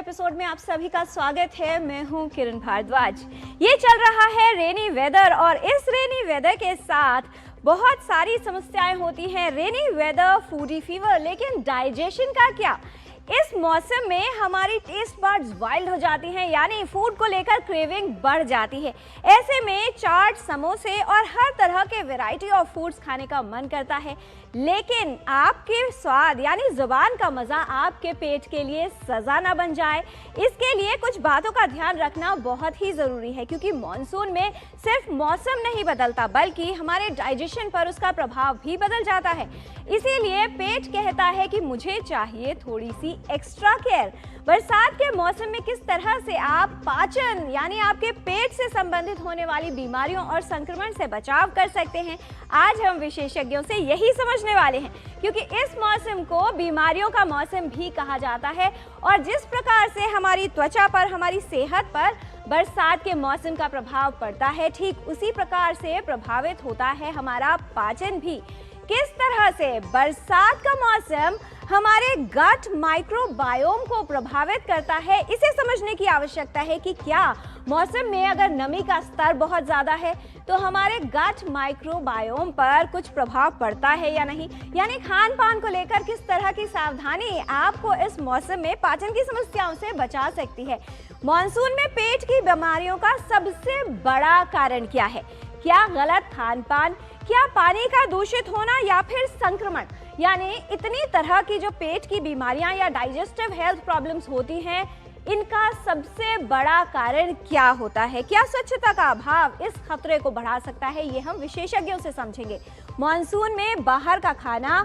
Episode में आप सभी का स्वागत है। मैं हूं किरण भारद्वाज। ये चल रहा है रेनी वेदर और इस रेनी वेदर के साथ बहुत सारी समस्याएं होती हैं। रेनी वेदर, फूडी फीवर, लेकिन डाइजेशन का क्या? इस मौसम में हमारी टेस्ट बड्स वाइल्ड हो जाती हैं, यानी फूड को लेकर क्रेविंग बढ़ जाती है। ऐसे में चाट, समोसे और हर तरह के वैरायटी ऑफ फूड्स खाने का मन करता है, लेकिन आपके स्वाद यानी जुबान का मज़ा आपके पेट के लिए सज़ा ना बन जाए, इसके लिए कुछ बातों का ध्यान रखना बहुत ही ज़रूरी है। क्योंकि मॉनसून में सिर्फ मौसम नहीं बदलता, बल्कि हमारे डाइजेशन पर उसका प्रभाव भी बदल जाता है। इसीलिए पेट कहता है कि मुझे चाहिए थोड़ी सी एक्स्ट्रा केयर। बरसात के मौसम में किस तरह से आप पाचन यानी आपके पेट से संबंधित होने वाली बीमारियों और संक्रमण से बचाव कर सकते हैं, आज हम विशेषज्ञों से यही समझने वाले हैं। क्योंकि इस मौसम को बीमारियों का मौसम भी कहा जाता है और जिस प्रकार से हमारी त्वचा पर, हमारी सेहत पर बरसात के मौसम का प्रभाव पड़ता है, ठीक उसी प्रकार से प्रभावित होता है हमारा पाचन भी। किस तरह से बरसात का मौसम हमारे गट माइक्रोबायोम को प्रभावित करता है, इसे समझने की आवश्यकता है कि क्या मौसम में अगर नमी का स्तर बहुत ज़्यादा है तो हमारे गट माइक्रोबायोम पर कुछ प्रभाव पड़ता है या नहीं। यानी खान पान को लेकर किस तरह की सावधानी आपको इस मौसम में पाचन की समस्याओं से बचा सकती है। मॉनसून में पेट की बीमारियों का सबसे बड़ा कारण क्या है? क्या गलत खान पान, क्या पानी का दूषित होना, या फिर संक्रमण? यानी इतनी तरह की जो पेट की बीमारियां या डाइजेस्टिव हेल्थ प्रॉब्लम्स होती हैं, इनका सबसे बड़ा कारण क्या होता है? क्या स्वच्छता का अभाव इस खतरे को बढ़ा सकता है? ये हम विशेषज्ञों से समझेंगे। मॉनसून में बाहर का खाना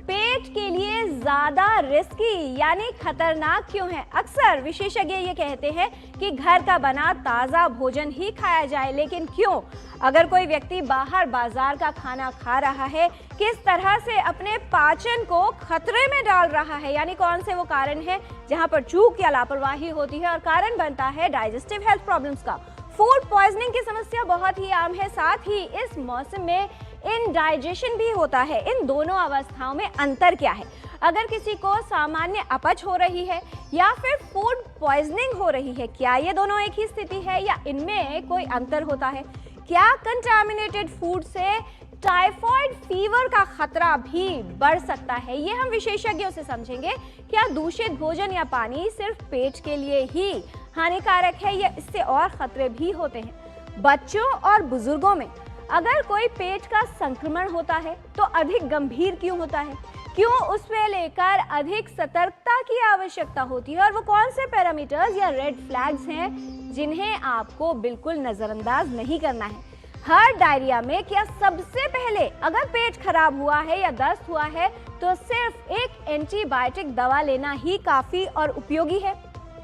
पेट के लिए ज़्यादा रिस्की यानी खतरनाक क्यों है? अक्सर विशेषज्ञ ये कहते हैं कि घर का बना ताज़ा भोजन ही खाया जाए, लेकिन क्यों? अगर कोई व्यक्ति बाहर बाजार का खाना खा रहा है, किस तरह से अपने पाचन को खतरे में डाल रहा है? यानी कौन से वो कारण है जहाँ पर चूक या लापरवाही होती है और कारण बनता है डाइजेस्टिव हेल्थ प्रॉब्लम्स का। फूड पॉइजनिंग की समस्या बहुत ही आम है, साथ ही इस मौसम में इनडाइजेशन भी होता है। इन दोनों अवस्थाओं में अंतर क्या है? अगर किसी को सामान्य अपच हो रही है या फिर फूड पॉइजनिंग हो रही है, क्या ये दोनों एक ही स्थिति है या इनमें कोई अंतर होता है? क्या कंटामिनेटेड फूड से टाइफॉइड फीवर का खतरा भी बढ़ सकता है? ये हम विशेषज्ञों से समझेंगे। क्या दूषित भोजन या पानी सिर्फ पेट के लिए ही हानिकारक है या इससे और खतरे भी होते हैं? बच्चों और बुजुर्गों में अगर कोई पेट का संक्रमण होता है तो अधिक गंभीर क्यों होता है? क्यों उसमें लेकर अधिक सतर्कता की आवश्यकता होती है? और वो कौन से पैरामीटर्स या रेड फ्लैग्स हैं जिन्हें आपको बिल्कुल नज़रअंदाज नहीं करना है? हर डायरिया में क्या सबसे पहले अगर पेट खराब हुआ है या दस्त हुआ है तो सिर्फ एक एंटीबायोटिक दवा लेना ही काफ़ी और उपयोगी है?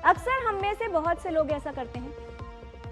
अक्सर हम में से बहुत से लोग ऐसा करते हैं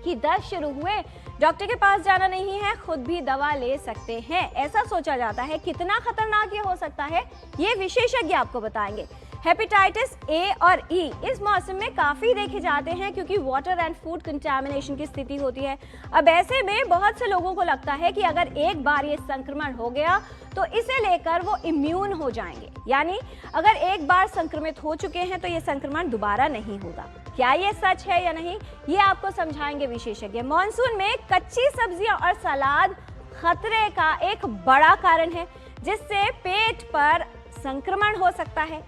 कि दस्त शुरू हुए, डॉक्टर के पास जाना नहीं है, खुद भी दवा ले सकते हैं, ऐसा सोचा जाता है। कितना खतरनाक ये हो सकता है, ये विशेषज्ञ आपको बताएंगे। हेपेटाइटिस ए और ई इस मौसम में काफ़ी देखे जाते हैं क्योंकि वाटर एंड फूड कंटामिनेशन की स्थिति होती है। अब ऐसे में बहुत से लोगों को लगता है कि अगर एक बार ये संक्रमण हो गया तो इसे लेकर वो इम्यून हो जाएंगे, यानी अगर एक बार संक्रमित हो चुके हैं तो ये संक्रमण दोबारा नहीं होगा। क्या ये सच है या नहीं, ये आपको समझाएंगे विशेषज्ञ। मॉनसून में कच्ची सब्जियां और सलाद खतरे का एक बड़ा कारण है जिससे पेट पर संक्रमण हो सकता है।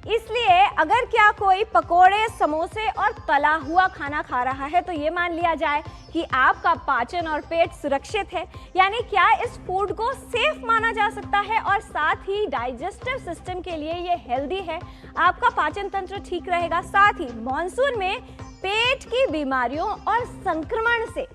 इसलिए अगर क्या कोई पकोड़े, समोसे और तला हुआ खाना खा रहा है तो ये मान लिया जाए कि आपका पाचन और पेट सुरक्षित है। यानी क्या इस फूड को सेफ माना जा सकता है और साथ ही डाइजेस्टिव सिस्टम के लिए ये हेल्दी है, आपका पाचन तंत्र ठीक रहेगा। साथ ही मॉनसून में पेट की बीमारियों और संक्रमण से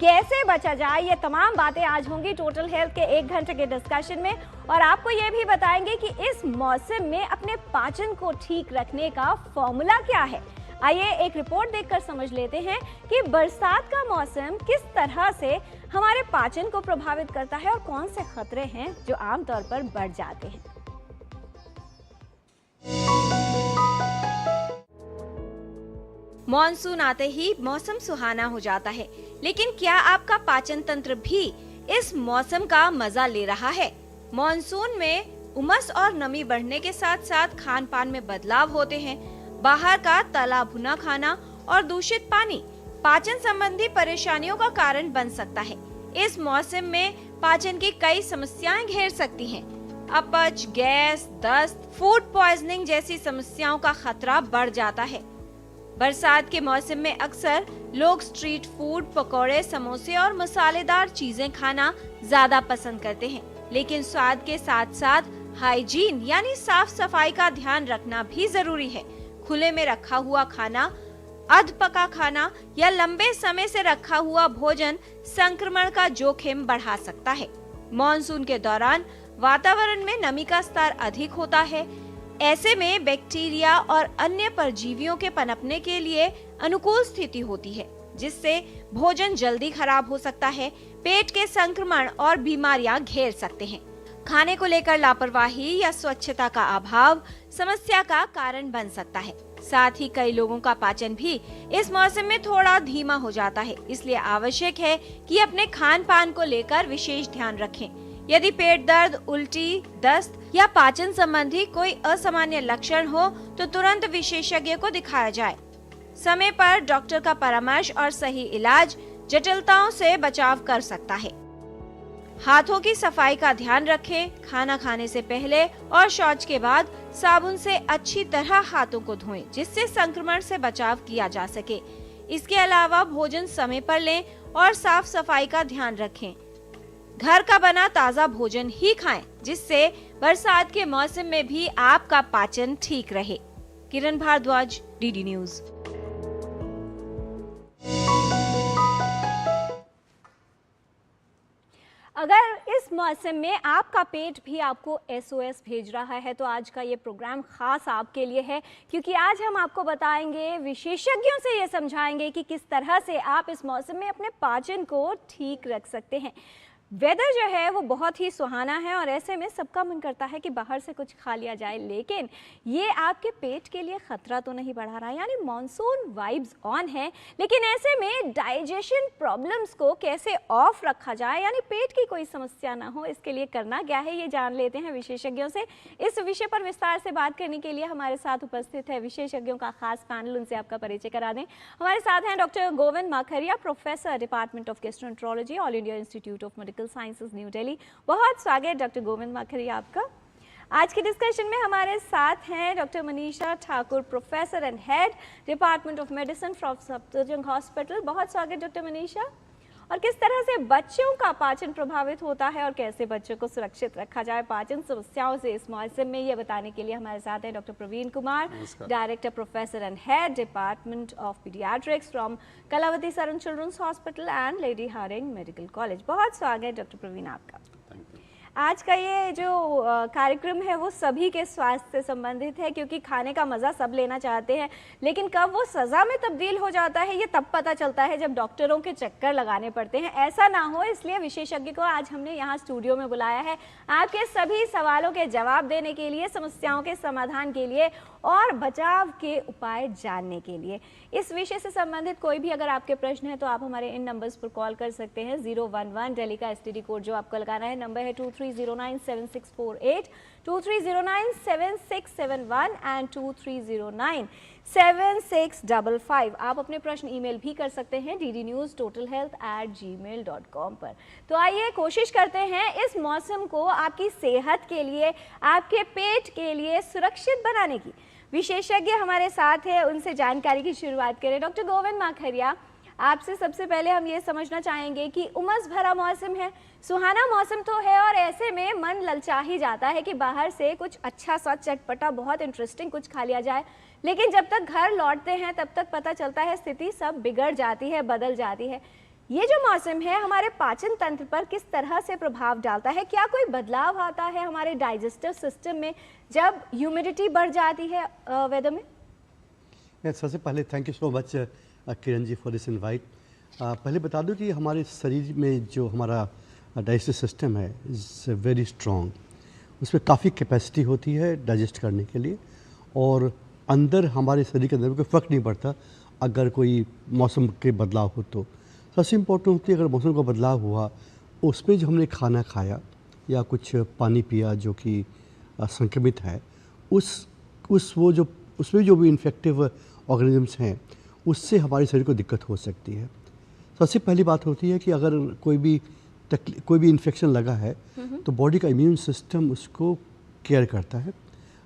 कैसे बचा जाए, ये तमाम बातें आज होंगी टोटल हेल्थ के 1 घंटे के डिस्कशन में। और आपको ये भी बताएंगे कि इस मौसम में अपने पाचन को ठीक रखने का फॉर्मूला क्या है। आइए एक रिपोर्ट देखकर समझ लेते हैं कि बरसात का मौसम किस तरह से हमारे पाचन को प्रभावित करता है और कौन से खतरे हैं जो आमतौर पर बढ़ जाते हैं। मॉनसून आते ही मौसम सुहाना हो जाता है, लेकिन क्या आपका पाचन तंत्र भी इस मौसम का मजा ले रहा है? मॉनसून में उमस और नमी बढ़ने के साथ साथ खान पान में बदलाव होते हैं। बाहर का तला भुना खाना और दूषित पानी पाचन संबंधी परेशानियों का कारण बन सकता है। इस मौसम में पाचन की कई समस्याएं घेर सकती हैं। अपच, गैस, दस्त, फूड पॉइजनिंग जैसी समस्याओं का खतरा बढ़ जाता है। बरसात के मौसम में अक्सर लोग स्ट्रीट फूड, पकौड़े, समोसे और मसालेदार चीजें खाना ज्यादा पसंद करते हैं, लेकिन स्वाद के साथ साथ हाइजीन यानी साफ सफाई का ध्यान रखना भी जरूरी है। खुले में रखा हुआ खाना, अध पका खाना या लंबे समय से रखा हुआ भोजन संक्रमण का जोखिम बढ़ा सकता है। मॉनसून के दौरान वातावरण में नमी का स्तर अधिक होता है। ऐसे में बैक्टीरिया और अन्य परजीवियों के पनपने के लिए अनुकूल स्थिति होती है, जिससे भोजन जल्दी खराब हो सकता है। पेट के संक्रमण और बीमारियां घेर सकते हैं। खाने को लेकर लापरवाही या स्वच्छता का अभाव समस्या का कारण बन सकता है। साथ ही कई लोगों का पाचन भी इस मौसम में थोड़ा धीमा हो जाता है, इसलिए आवश्यक है कि अपने खान पान को लेकर विशेष ध्यान रखें। यदि पेट दर्द, उल्टी, दस्त या पाचन संबंधी कोई असामान्य लक्षण हो तो तुरंत विशेषज्ञ को दिखाया जाए। समय पर डॉक्टर का परामर्श और सही इलाज जटिलताओं से बचाव कर सकता है। हाथों की सफाई का ध्यान रखें। खाना खाने से पहले और शौच के बाद साबुन से अच्छी तरह हाथों को धोएं, जिससे संक्रमण से बचाव किया जा सके। इसके अलावा भोजन समय पर लें और साफ सफाई का ध्यान रखें। घर का बना ताज़ा भोजन ही खाएं, जिससे बरसात के मौसम में भी आपका पाचन ठीक रहे। किरण भारद्वाज, डीडी न्यूज। अगर इस मौसम में आपका पेट भी आपको SOS भेज रहा है तो आज का ये प्रोग्राम खास आपके लिए है, क्योंकि आज हम आपको बताएंगे, विशेषज्ञों से ये समझाएंगे कि किस तरह से आप इस मौसम में अपने पाचन को ठीक रख सकते हैं। वेदर जो है वो बहुत ही सुहाना है और ऐसे में सबका मन करता है कि बाहर से कुछ खा लिया जाए, लेकिन ये आपके पेट के लिए खतरा तो नहीं बढ़ा रहा, यानी मॉनसून वाइब्स ऑन है। लेकिन ऐसे में डाइजेशन प्रॉब्लम्स को कैसे ऑफ रखा जाए, यानी पेट की कोई समस्या ना हो, इसके लिए करना क्या है ये जान लेते हैं विशेषज्ञों से। इस विषय पर विस्तार से बात करने के लिए हमारे साथ उपस्थित है विशेषज्ञों का खास पैनल। उनसे आपका परिचय करा दें। हमारे साथ हैं doctor Govind Makharia, professor, department of gastroenterology, all India institute of medical sciences, new Delhi. बहुत स्वागत डॉक्टर गोविंद माखरिया आपका। आज के डिस्कशन में हमारे साथ हैं doctor Manisha Thakur, professor and head department of medicine from Safdarjung hospital. बहुत स्वागत डॉक्टर मनीषा। और किस तरह से बच्चों का पाचन प्रभावित होता है और कैसे बच्चों को सुरक्षित रखा जाए पाचन समस्याओं से इस मौसम में, ये बताने के लिए हमारे साथ हैं doctor Praveen Kumar, director, professor and head department of paediatrics from Kalawati Saran children's hospital and Lady Hardinge Medical College. बहुत स्वागत डॉक्टर प्रवीण आपका। आज का ये जो कार्यक्रम है वो सभी के स्वास्थ्य से संबंधित है, क्योंकि खाने का मज़ा सब लेना चाहते हैं, लेकिन कब वो सज़ा में तब्दील हो जाता है ये तब पता चलता है जब डॉक्टरों के चक्कर लगाने पड़ते हैं। ऐसा ना हो, इसलिए विशेषज्ञ को आज हमने यहाँ स्टूडियो में बुलाया है आपके सभी सवालों के जवाब देने के लिए, समस्याओं के समाधान के लिए और बचाव के उपाय जानने के लिए। इस विषय से संबंधित कोई भी अगर आपके प्रश्न है तो आप हमारे इन नंबर्स पर कॉल कर सकते हैं। 011 दिल्ली का STD कोड जो आपको लगाना है, नंबर है 23097648, 23097671 एंड 23097655। आप अपने प्रश्न ईमेल भी कर सकते हैं ddnewstotalhealth@gmail.com पर। तो आइए कोशिश करते हैं इस मौसम को आपकी सेहत के लिए, आपके पेट के लिए सुरक्षित बनाने की। विशेषज्ञ हमारे साथ हैं, उनसे जानकारी की शुरुआत करें। डॉक्टर गोविंद माखरिया, आपसे सबसे पहले हम ये समझना चाहेंगे कि उमस भरा मौसम है, सुहाना मौसम तो है और ऐसे में मन ललचा ही जाता है कि बाहर से कुछ अच्छा सा चटपटा, बहुत इंटरेस्टिंग कुछ खा लिया जाए, लेकिन जब तक घर लौटते हैं तब तक पता चलता है स्थिति सब बिगड़ जाती है, बदल जाती है। ये जो मौसम है हमारे पाचन तंत्र पर किस तरह से प्रभाव डालता है? क्या कोई बदलाव आता है हमारे डाइजेस्टिव सिस्टम में जब ह्यूमिडिटी बढ़ जाती है वेदर में? सबसे पहले thank you so much Kiran ji for this invite. पहले बता दूं कि हमारे शरीर में जो हमारा डाइजेस्टिव सिस्टम है इज़ वेरी स्ट्रॉन्ग, उसमें काफ़ी कैपेसिटी होती है डाइजेस्ट करने के लिए, और अंदर हमारे शरीर के अंदर कोई फ़र्क नहीं पड़ता अगर कोई मौसम के बदलाव हो तो। सबसे इम्पोर्टेंट होती है अगर मौसम का बदलाव हुआ, उसमें जो हमने खाना खाया या कुछ पानी पिया जो कि संक्रमित है, वो जो उसमें जो भी इन्फेक्टिव ऑर्गेनिजम्स हैं उससे हमारे शरीर को दिक्कत हो सकती है। सबसे पहली बात होती है कि अगर कोई भी इन्फेक्शन लगा है तो बॉडी का इम्यून सिस्टम उसको केयर करता है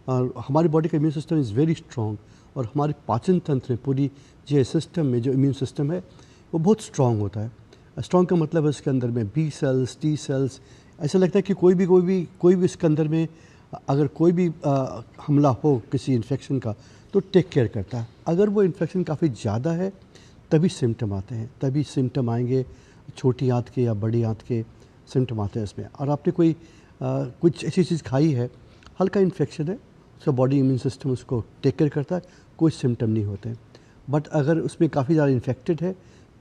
और हमारी बॉडी का immune system is very strong और हमारे पाचन तंत्र में पूरी जो सिस्टम में जो इम्यून सिस्टम है वो बहुत स्ट्रॉन्ग होता है। स्ट्रॉन्ग का मतलब है उसके अंदर में बी सेल्स, टी सेल्स, ऐसा लगता है कि कोई भी इसके अंदर में अगर कोई भी हमला हो किसी इन्फेक्शन का तो टेक केयर करता है। अगर वो इन्फेक्शन काफ़ी ज़्यादा है तभी सिम्टम आते हैं, तभी सिम्टम आएंगे, छोटी आंत के या बड़ी आंत के सिम्टम आते हैं इसमें। और आपने कुछ ऐसी चीज़ खाई है, हल्का इन्फेक्शन है, उसका बॉडी इम्यून सिस्टम उसको टेक केयर करता है, कोई सिम्टम नहीं होते। बट अगर उसमें काफ़ी ज़्यादा इन्फेक्टेड है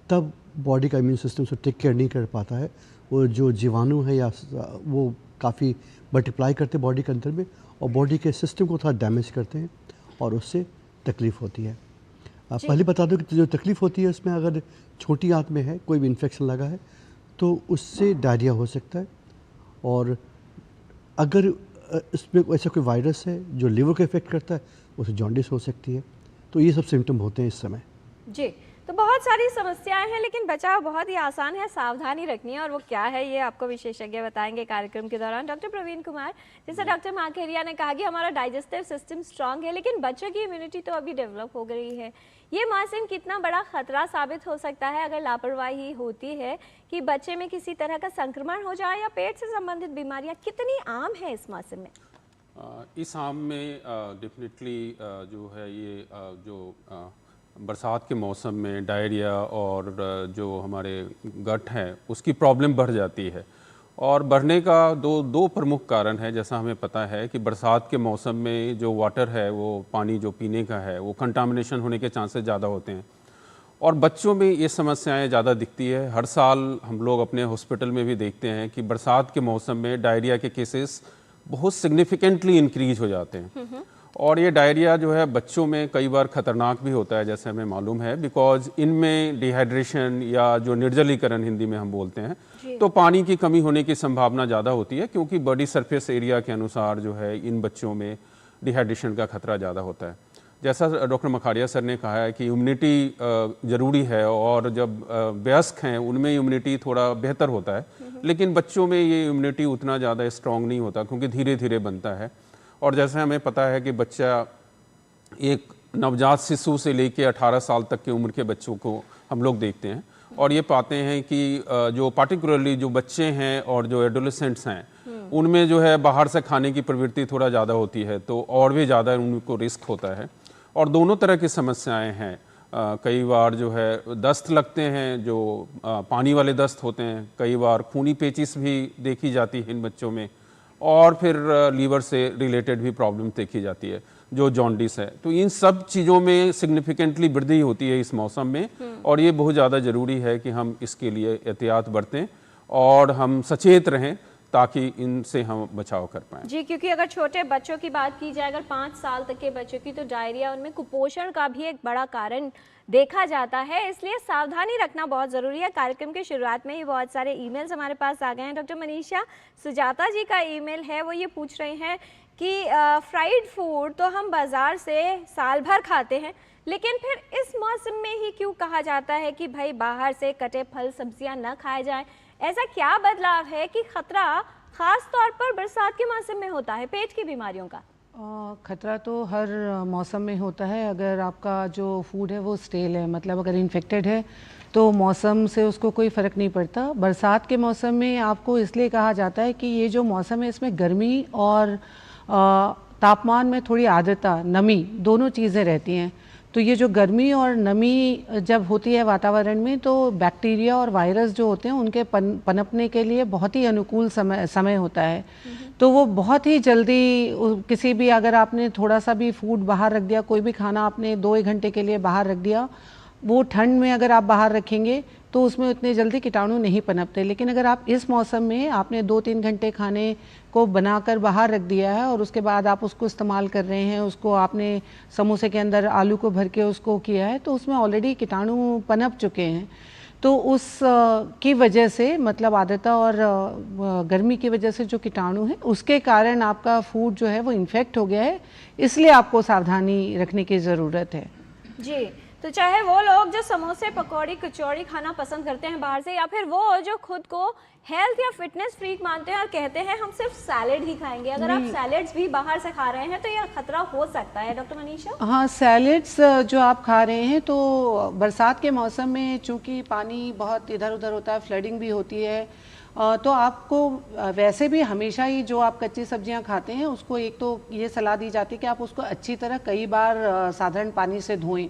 तब बॉडी का इम्यून सिस्टम उसको टेक केयर नहीं कर पाता है, वो जो जीवाणु है या वो काफ़ी मल्टीप्लाई करते हैं बॉडी के अंदर में और बॉडी के सिस्टम को थोड़ा डैमेज करते हैं और उससे तकलीफ़ होती है। पहले बता दो कि जो तकलीफ़ होती है उसमें अगर छोटी आंत में है कोई भी इन्फेक्शन लगा है तो उससे डायरिया हो सकता है, और अगर इसमें ऐसा कोई वायरस है जो लिवर को इफेक्ट करता है उसे जॉन्डिस हो सकती है। तो ये सब सिम्टम होते हैं इस समय। जी, तो बहुत सारी समस्याएं हैं लेकिन बचाव बहुत ही आसान है, सावधानी रखनी है, और वो क्या है ये आपको विशेषज्ञ बताएंगे कार्यक्रम के दौरान। डॉक्टर प्रवीण कुमार, जैसे डॉक्टर माखेरिया ने कहा कि हमारा डाइजेस्टिव सिस्टम स्ट्रांग है लेकिन बच्चों की इम्यूनिटी तो अभी डेवलप हो गई है, ये मौसम कितना बड़ा खतरा साबित हो सकता है अगर लापरवाही होती है कि बच्चे में किसी तरह का संक्रमण हो जाए या पेट से संबंधित बीमारियां कितनी आम है इस मौसम में? इस आम में डेफिनेटली जो है ये बरसात के मौसम में डायरिया और जो हमारे गट है उसकी प्रॉब्लम बढ़ जाती है, और बढ़ने का दो प्रमुख कारण है। जैसा हमें पता है कि बरसात के मौसम में जो वाटर है, वो पानी जो पीने का है, वो कंटामिनेशन होने के चांसेस ज़्यादा होते हैं और बच्चों में ये समस्याएं ज़्यादा दिखती है। हर साल हम लोग अपने हॉस्पिटल में भी देखते हैं कि बरसात के मौसम में डायरिया के केसेस बहुत सिग्निफिकेंटली इंक्रीज हो जाते हैं, और ये डायरिया जो है बच्चों में कई बार ख़तरनाक भी होता है, जैसे हमें मालूम है, बिकॉज इनमें डिहाइड्रेशन या जो निर्जलीकरण हिंदी में हम बोलते हैं, तो पानी की कमी होने की संभावना ज़्यादा होती है, क्योंकि बॉडी सरफेस एरिया के अनुसार जो है इन बच्चों में डिहाइड्रेशन का खतरा ज़्यादा होता है। जैसा डॉक्टर मखारिया सर ने कहा है कि इम्यूनिटी ज़रूरी है, और जब वयस्क हैं उनमें इम्यूनिटी थोड़ा बेहतर होता है, लेकिन बच्चों में ये इम्यूनिटी उतना ज़्यादा स्ट्रॉन्ग नहीं होता क्योंकि धीरे धीरे बनता है। और जैसे हमें पता है कि बच्चा एक नवजात शिशु से लेके 18 साल तक की उम्र के बच्चों को हम लोग देखते हैं, और ये पाते हैं कि जो पार्टिकुलरली जो बच्चे हैं और जो एडोलेसेंट्स हैं उनमें जो है बाहर से खाने की प्रवृत्ति थोड़ा ज़्यादा होती है, तो और भी ज़्यादा उनको रिस्क होता है। और दोनों तरह की समस्याएं हैं। कई बार जो है दस्त लगते हैं, जो पानी वाले दस्त होते हैं, कई बार खूनी पेचिश भी देखी जाती है इन बच्चों में, और फिर लीवर से रिलेटेड भी प्रॉब्लम देखी जाती है जो जॉन्डिस है। तो इन सब चीज़ों में सिग्निफिकेंटली वृद्धि होती है इस मौसम में, और ये बहुत ज़्यादा ज़रूरी है कि हम इसके लिए एहतियात बरतें और हम सचेत रहें ताकि इनसे हम बचाव कर पाएँ। जी, क्योंकि अगर छोटे बच्चों की बात की जाए, अगर 5 साल तक के बच्चों की, तो डायरिया उनमें कुपोषण का भी एक बड़ा कारण देखा जाता है, इसलिए सावधानी रखना बहुत ज़रूरी है। कार्यक्रम की शुरुआत में ही बहुत सारे ईमेल्स हमारे पास आ गए हैं। डॉक्टर मनीषा सुजाता जी का ईमेल है, वो ये पूछ रहे हैं कि फ्राइड फूड तो हम बाज़ार से साल भर खाते हैं, लेकिन फिर इस मौसम में ही क्यों कहा जाता है कि भाई बाहर से कटे फल सब्जियां न खाए जाएं? ऐसा क्या बदलाव है कि खतरा खास तौर पर बरसात के मौसम में होता है पेट की बीमारियों का? खतरा तो हर मौसम में होता है। अगर आपका जो फूड है वो स्टेल है, मतलब अगर इन्फेक्टेड है, तो मौसम से उसको कोई फ़र्क नहीं पड़ता। बरसात के मौसम में आपको इसलिए कहा जाता है कि ये जो मौसम है इसमें गर्मी और तापमान में थोड़ी आर्द्रता, नमी, दोनों चीज़ें रहती हैं। तो ये जो गर्मी और नमी जब होती है वातावरण में, तो बैक्टीरिया और वायरस जो होते हैं उनके पनपने के लिए बहुत ही अनुकूल समय होता है। तो वो बहुत ही जल्दी, किसी भी, अगर आपने थोड़ा सा भी फूड बाहर रख दिया, कोई भी खाना आपने 2-1 घंटे के लिए बाहर रख दिया, वो ठंड में अगर आप बाहर रखेंगे तो उसमें उतने जल्दी कीटाणु नहीं पनपते। लेकिन अगर आप इस मौसम में आपने 2-3 घंटे खाने को बनाकर बाहर रख दिया है और उसके बाद आप उसको इस्तेमाल कर रहे हैं, उसको आपने समोसे के अंदर आलू को भर के उसको किया है, तो उसमें ऑलरेडी कीटाणु पनप चुके हैं। तो उस की वजह से मतलब आर्द्रता और गर्मी की वजह से जो कीटाणु है उसके कारण आपका फूड जो है वो इन्फेक्ट हो गया है, इसलिए आपको सावधानी रखने की ज़रूरत है। जी, तो चाहे वो लोग जो समोसे पकौड़ी कचौड़ी खाना पसंद करते हैं बाहर से, या फिर वो जो खुद को हेल्थ या फिटनेस फ्रीक मानते हैं और कहते हैं हम सिर्फ सैलेड ही खाएंगे, अगर आप सैलेड्स भी बाहर से खा रहे हैं तो यह खतरा हो सकता है डॉक्टर मनीषा? हाँ, सैलेड्स जो आप खा रहे हैं तो बरसात के मौसम में चूंकि पानी बहुत इधर उधर होता है, फ्लडिंग भी होती है, तो आपको वैसे भी हमेशा ही जो आप कच्ची सब्जियां खाते हैं उसको एक तो ये सलाह दी जाती है कि आप उसको अच्छी तरह कई बार साधारण पानी से धोएं,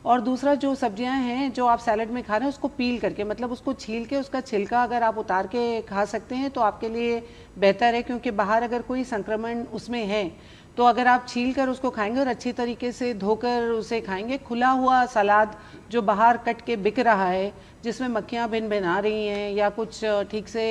और दूसरा जो सब्जियां हैं जो आप सैलेड में खा रहे हैं उसको पील करके मतलब उसको छील के उसका छिलका अगर आप उतार के खा सकते हैं तो आपके लिए बेहतर है, क्योंकि बाहर अगर कोई संक्रमण उसमें है तो अगर आप छील कर उसको खाएंगे और अच्छी तरीके से धोकर उसे खाएंगे, खुला हुआ सलाद जो बाहर कट के बिक रहा है जिसमें मक्खियाँ भिन भिना रही हैं या कुछ ठीक से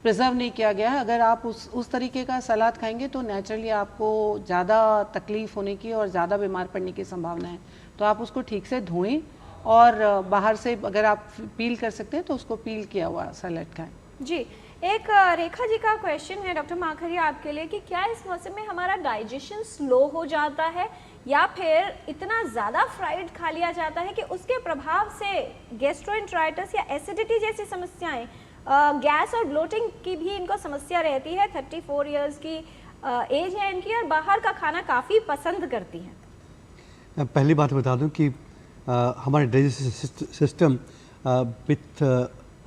प्रिजर्व नहीं किया गया, अगर आप उस तरीके का सलाद खाएंगे तो नेचुरली आपको ज़्यादा तकलीफ़ होने की और ज़्यादा बीमार पड़ने की संभावना है। तो आप उसको ठीक से धोएं और बाहर से अगर आप पील कर सकते हैं तो उसको पील किया हुआ सैलेड खाएं। जी, एक रेखा जी का क्वेश्चन है डॉक्टर माखरिया आपके लिए कि क्या इस मौसम में हमारा डाइजेशन स्लो हो जाता है या फिर इतना ज़्यादा फ्राइड खा लिया जाता है कि उसके प्रभाव से गैस्ट्रोएंटेराइटिस या एसिडिटी जैसी समस्याएं, गैस और ब्लोटिंग की भी इनको समस्या रहती है। 34 इयर्स की एज है इनकी और बाहर का खाना काफ़ी पसंद करती हैं। पहली बात बता दूं कि हमारे digestive system with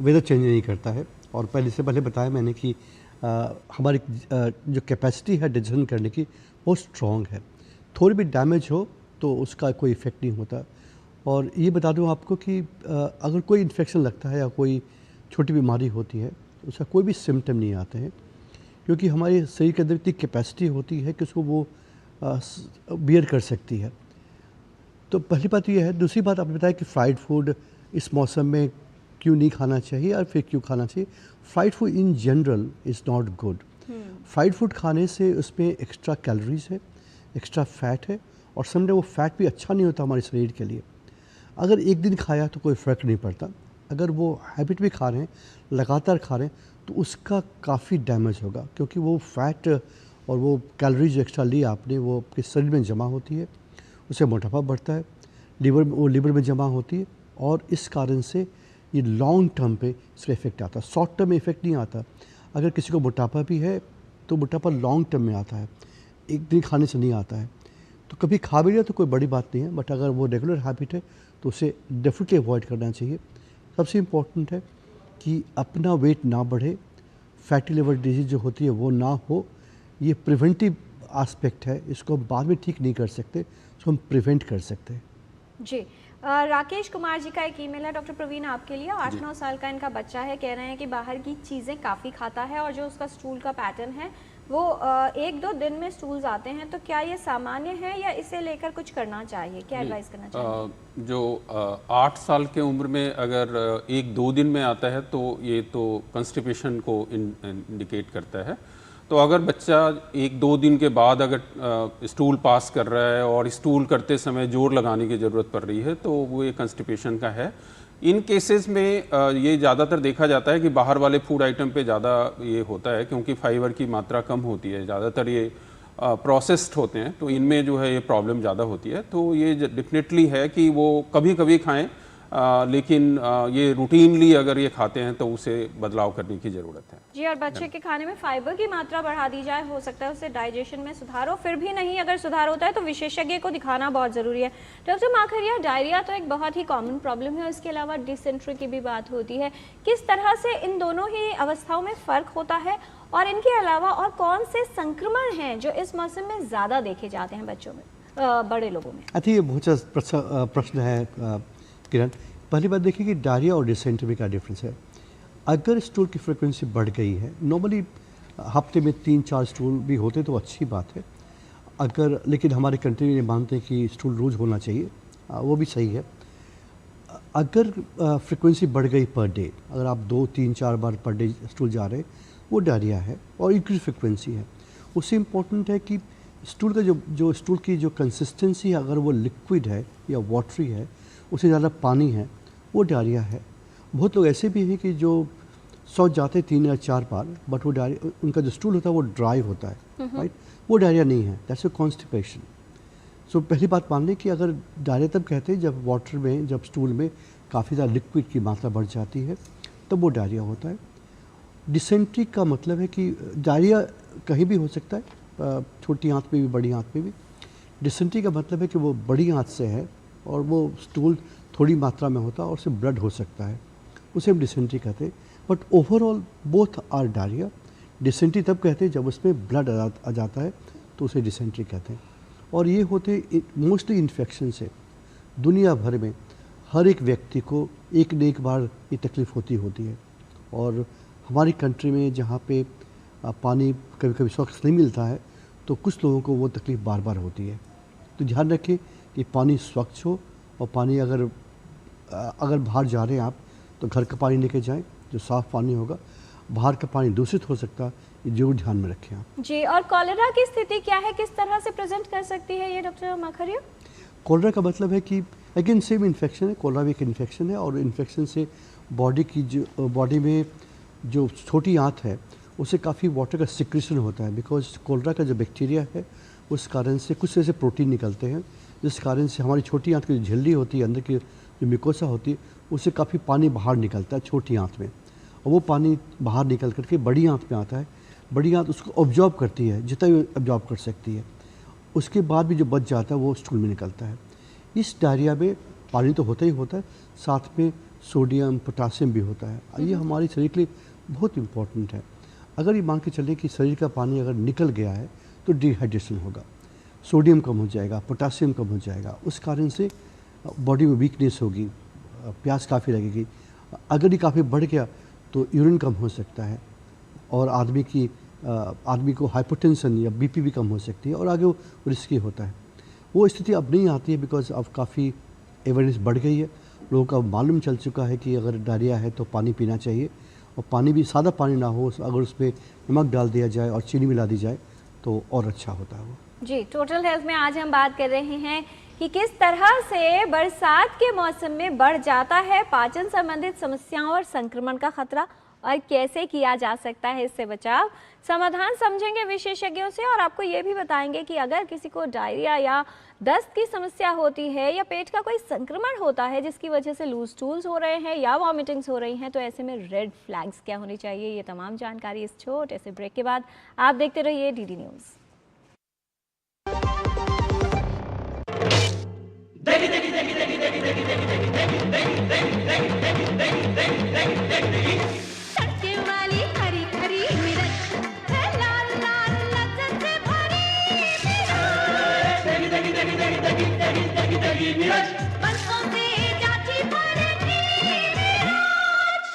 weather change नहीं करता है, और पहले बताया मैंने कि हमारी जो कैपेसिटी है डाइजेशन करने की वो स्ट्रॉन्ग है, थोड़ी भी डैमेज हो तो उसका कोई इफ़ेक्ट नहीं होता। और ये बता दूं आपको कि अगर कोई इन्फेक्शन लगता है या कोई छोटी बीमारी होती है तो उसका कोई भी सिम्टम नहीं आते हैं, क्योंकि हमारे शरीर के अंदर इतनी कैपेसिटी होती है कि उसको वो बियर कर सकती है। तो पहली बात ये है। दूसरी बात आपने बताया कि फ्राइड फूड इस मौसम में क्यों नहीं खाना चाहिए और फिर क्यों खाना चाहिए। Fried food in general is not good. Fried food खाने से उसमें एक्स्ट्रा कैलोरीज है, एक्स्ट्रा फैट है, और समझे वो फैट भी अच्छा नहीं होता हमारे शरीर के लिए। अगर एक दिन खाया तो कोई फ़र्क नहीं पड़ता, अगर वो हैबिट भी खा रहे हैं, लगातार खा रहे हैं, तो उसका काफ़ी डैमेज होगा, क्योंकि वो फैट और वो कैलोरीज एक्स्ट्रा ली आपने वो आपके शरीर में जमा होती है, उससे मोटापा बढ़ता है, लीवर में जमा होती है, और इस कारण से ये लॉन्ग टर्म पे इसका इफेक्ट आता है। शॉर्ट टर्म में इफेक्ट नहीं आता। अगर किसी को मोटापा भी है तो मोटापा लॉन्ग टर्म में आता है, एक दिन खाने से नहीं आता है। तो कभी खा भी लिया तो कोई बड़ी बात नहीं है, बट अगर वो रेगुलर हैबिट है तो उसे डेफिनेटली अवॉइड करना चाहिए। सबसे इम्पोर्टेंट है कि अपना वेट ना बढ़े, फैटी लिवर डिजीज़ जो होती है वो ना हो। ये प्रिवेंटिव एस्पेक्ट है, इसको हम बाद में ठीक नहीं कर सकते, इसको हम प्रिवेंट कर सकते हैं। जी, राकेश कुमार जी का एक ईमेल है डॉक्टर प्रवीण आपके लिए। 8-9 साल का इनका बच्चा है, कह रहे हैं कि बाहर की चीज़ें काफ़ी खाता है और जो उसका स्टूल का पैटर्न है वो 1-2 दिन में स्टूल्स आते हैं, तो क्या ये सामान्य है या इसे लेकर कुछ करना चाहिए, क्या एडवाइस करना चाहिए? जो 8 साल के उम्र में अगर 1-2 दिन में आता है तो ये तो कंस्टिपेशन को इंडिकेट करता है। तो अगर बच्चा 1-2 दिन के बाद अगर स्टूल पास कर रहा है और स्टूल करते समय जोर लगाने की ज़रूरत पड़ रही है तो वो ये कंस्टिपेशन का है। इन केसेस में ये ज़्यादातर देखा जाता है कि बाहर वाले फूड आइटम पे ज़्यादा ये होता है, क्योंकि फाइबर की मात्रा कम होती है, ज़्यादातर ये प्रोसेस्ड होते हैं, तो इनमें जो है ये प्रॉब्लम ज़्यादा होती है। तो ये डेफिनेटली है कि वो कभी कभी खाएं, लेकिन ये रूटीनली अगर ये खाते हैं तो उसे बदलाव करने की ज़रूरत है। जी, और बच्चे के खाने में फाइबर की मात्रा बढ़ा दी जाए, हो सकता है उससे डाइजेशन में सुधार हो। फिर भी नहीं अगर सुधार होता है तो विशेषज्ञ को दिखाना बहुत ज़रूरी है। डॉक्टर माखरिया, डायरिया तो एक बहुत ही कॉमन प्रॉब्लम है, इसके अलावा डिसेंट्री की भी बात होती है। किस तरह से इन दोनों ही अवस्थाओं में फ़र्क होता है, और इनके अलावा और कौन से संक्रमण हैं जो इस मौसम में ज़्यादा देखे जाते हैं बच्चों में, बड़े लोगों में? आई थिंक ये बहुत अच्छा प्रश्न है किरण। पहली बात देखिए कि डायरिया और डिसेंट्री में क्या डिफरेंस है। अगर स्टूल की फ्रिक्वेंसी बढ़ गई है, नॉर्मली हफ्ते में 3-4 स्टूल भी होते तो अच्छी बात है, अगर लेकिन हमारे कंट्री में मानते हैं कि स्टूल रोज़ होना चाहिए, वो भी सही है। अगर फ्रिक्वेंसी बढ़ गई पर डे, अगर आप 2-3-4 बार पर डे स्टूल जा रहे हैं, वो डायरिया है और इंक्रीज फ्रिक्वेंसी है। उससे इम्पोर्टेंट है कि स्टूल का जो स्टूल की जो कंसिस्टेंसी है, अगर वो लिक्विड है या वाटरी है, उससे ज़्यादा पानी है, वो डायरिया है। बहुत लोग ऐसे भी हैं कि जो शौच जाते 3 या 4 बार, बट वो डायरिया, उनका जो स्टूल होता है वो ड्राई होता है, राइट, वो डायरिया नहीं है, दैट्स अ कॉन्स्टिपेशन। सो पहली बात मान लें कि अगर डायरिया तब कहते हैं जब वाटर में, जब स्टूल में काफ़ी ज़्यादा लिक्विड की मात्रा बढ़ जाती है, तब वो डायरिया होता है। डिसेंट्री का मतलब है कि डायरिया कहीं भी हो सकता है, छोटी आंत में भी, बड़ी आंत में भी। डिसेंट्री का मतलब है कि वो बड़ी आंत से है और वो स्टूल थोड़ी मात्रा में होता है और उससे ब्लड हो सकता है, उसे हम डिसेंट्री कहते हैं। But overall both are diarrhoea. Dysentery तब कहते हैं जब उसमें ब्लड आ जाता है, तो उसे डिसेंट्री कहते हैं। और ये होते मोस्टली इन्फेक्शन से। दुनिया भर में हर एक व्यक्ति को एक न एक बार ये तकलीफ़ होती है। और हमारी कंट्री में जहाँ पे पानी कभी कभी स्वच्छ नहीं मिलता है, तो कुछ लोगों को वो तकलीफ़ बार बार होती है। तो ध्यान रखें कि पानी स्वच्छ हो, और पानी अगर बाहर जा रहे हैं आप, तो घर का पानी लेके जाएं जो साफ़ पानी होगा। बाहर का पानी दूषित हो सकता है, ये जरूर ध्यान में रखें आप जी। और कॉलेरा की स्थिति क्या है, किस तरह से प्रेजेंट कर सकती है ये डॉक्टर माखरिया? कॉलेरा का मतलब है कि अगेन सेम इन्फेक्शन है, कॉलेरा भी एक इन्फेक्शन है, और इन्फेक्शन से बॉडी में जो छोटी आंत है उससे काफ़ी वाटर का सिक्रेशन होता है। बिकॉज कॉलेरा का जो बैक्टीरिया है उस कारण से कुछ ऐसे प्रोटीन निकलते हैं, जिस कारण से हमारी छोटी आंत की जो झिल्ली होती है, अंदर की जो मिकोसा होती है, उससे काफ़ी पानी बाहर निकलता है छोटी आंत में, और वो पानी बाहर निकल करके बड़ी आंत में आता है। बड़ी आंत उसको ऑब्जॉर्ब करती है जितना भी ऑब्जॉर्ब कर सकती है, उसके बाद भी जो बच जाता है वो स्टूल में निकलता है। इस डायरिया में पानी तो होता ही होता है, साथ में सोडियम पोटासियम भी होता है। ये हमारे शरीर के लिए बहुत इम्पोर्टेंट है। अगर ये मान के चलें कि शरीर का पानी अगर निकल गया है तो डिहाइड्रेशन होगा, सोडियम कम हो जाएगा, पोटासियम कम हो जाएगा, उस कारण से बॉडी में वीकनेस होगी, प्यास काफ़ी लगेगी। अगर ये काफ़ी बढ़ गया तो यूरिन कम हो सकता है, और आदमी को हाइपोटेंशन या बीपी भी कम हो सकती है, और आगे वो रिस्की होता है। वो स्थिति अब नहीं आती है, बिकॉज अब काफ़ी अवेयरनेस बढ़ गई है, लोगों का मालूम चल चुका है कि अगर डायरिया है तो पानी पीना चाहिए, और पानी भी सादा पानी ना हो, अगर उसमें नमक डाल दिया जाए और चीनी मिला दी जाए तो और अच्छा होता है वो। जी, टोटल हेल्थ में आज हम बात कर रहे हैं कि किस तरह से बरसात के मौसम में बढ़ जाता है पाचन संबंधित समस्याओं और संक्रमण का खतरा, और कैसे किया जा सकता है इससे बचाव। समाधान समझेंगे विशेषज्ञों से, और आपको ये भी बताएंगे कि अगर किसी को डायरिया या दस्त की समस्या होती है, या पेट का कोई संक्रमण होता है जिसकी वजह से लूज स्टूल्स हो रहे हैं या वॉमिटिंग्स हो रही हैं, तो ऐसे में रेड फ्लैग्स क्या होनी चाहिए। ये तमाम जानकारी इस छोटे से ब्रेक के बाद। आप देखते रहिए डीडी न्यूज़।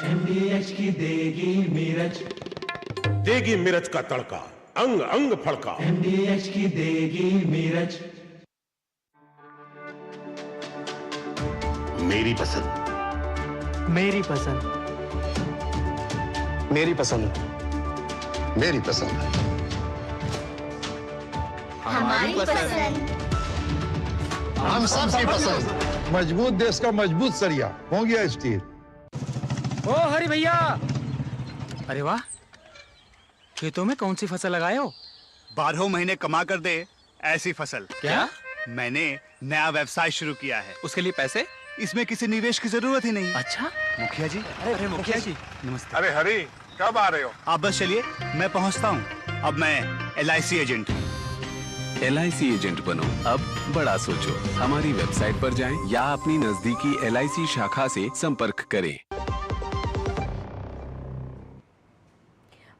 MDH की देगी मिर्च, देगी मिर्च का तड़का, अंग अंग फड़का। MDH की देगी मिर्च। मेरी पसंद, मेरी पसंद, मेरी पसंद, मेरी पसंद, हमारी पसंद, हम सबकी पसंद। मजबूत देश का मजबूत सरिया हो गया स्टील। ओ हरि भैया, अरे वाह, खेतों में कौन सी फसल लगाए हो? 12 महीने कमा कर दे ऐसी फसल। क्या? मैंने नया व्यवसाय शुरू किया है। उसके लिए पैसे? इसमें किसी निवेश की जरूरत ही नहीं। अच्छा, मुखिया जी। अरे मुखिया जी, नमस्ते। अरे हरी, कब आ रहे हो? आप बस चलिए, मैं पहुंचता हूं। अब मैं LIC एजेंट हूं। LIC एजेंट बनो, अब बड़ा सोचो। हमारी वेबसाइट पर जाएं या अपनी नजदीकी LIC शाखा से संपर्क करें।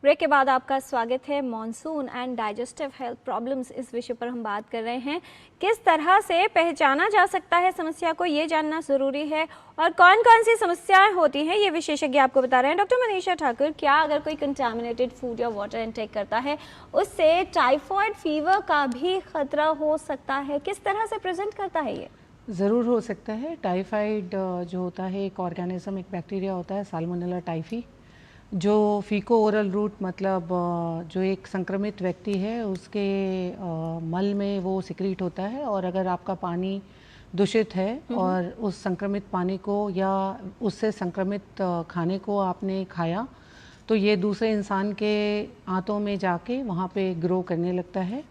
ब्रेक के बाद आपका स्वागत है। Monsoon and digestive health problems, इस विषय पर हम बात कर रहे हैं। किस तरह से पहचाना जा सकता है समस्या को, ये जानना ज़रूरी है, और कौन कौन सी समस्याएं होती हैं ये विशेषज्ञ आपको बता रहे हैं। डॉक्टर मनीषा ठाकुर, क्या अगर कोई कंटामिनेटेड फूड या वाटर इनटेक करता है उससे टाइफॉइड फीवर का भी खतरा हो सकता है? किस तरह से प्रेजेंट करता है ये? ज़रूर हो सकता है। टाइफाइड जो होता है एक ऑर्गेनिज्म, एक बैक्टीरिया होता है साल्मोनेला टाइफी, जो फीको ओरल रूट मतलब जो एक संक्रमित व्यक्ति है उसके मल में वो सिक्रीट होता है, और अगर आपका पानी दूषित है और उस संक्रमित पानी को या उससे संक्रमित खाने को आपने खाया तो ये दूसरे इंसान के आंतों में जाके वहाँ पे ग्रो करने लगता है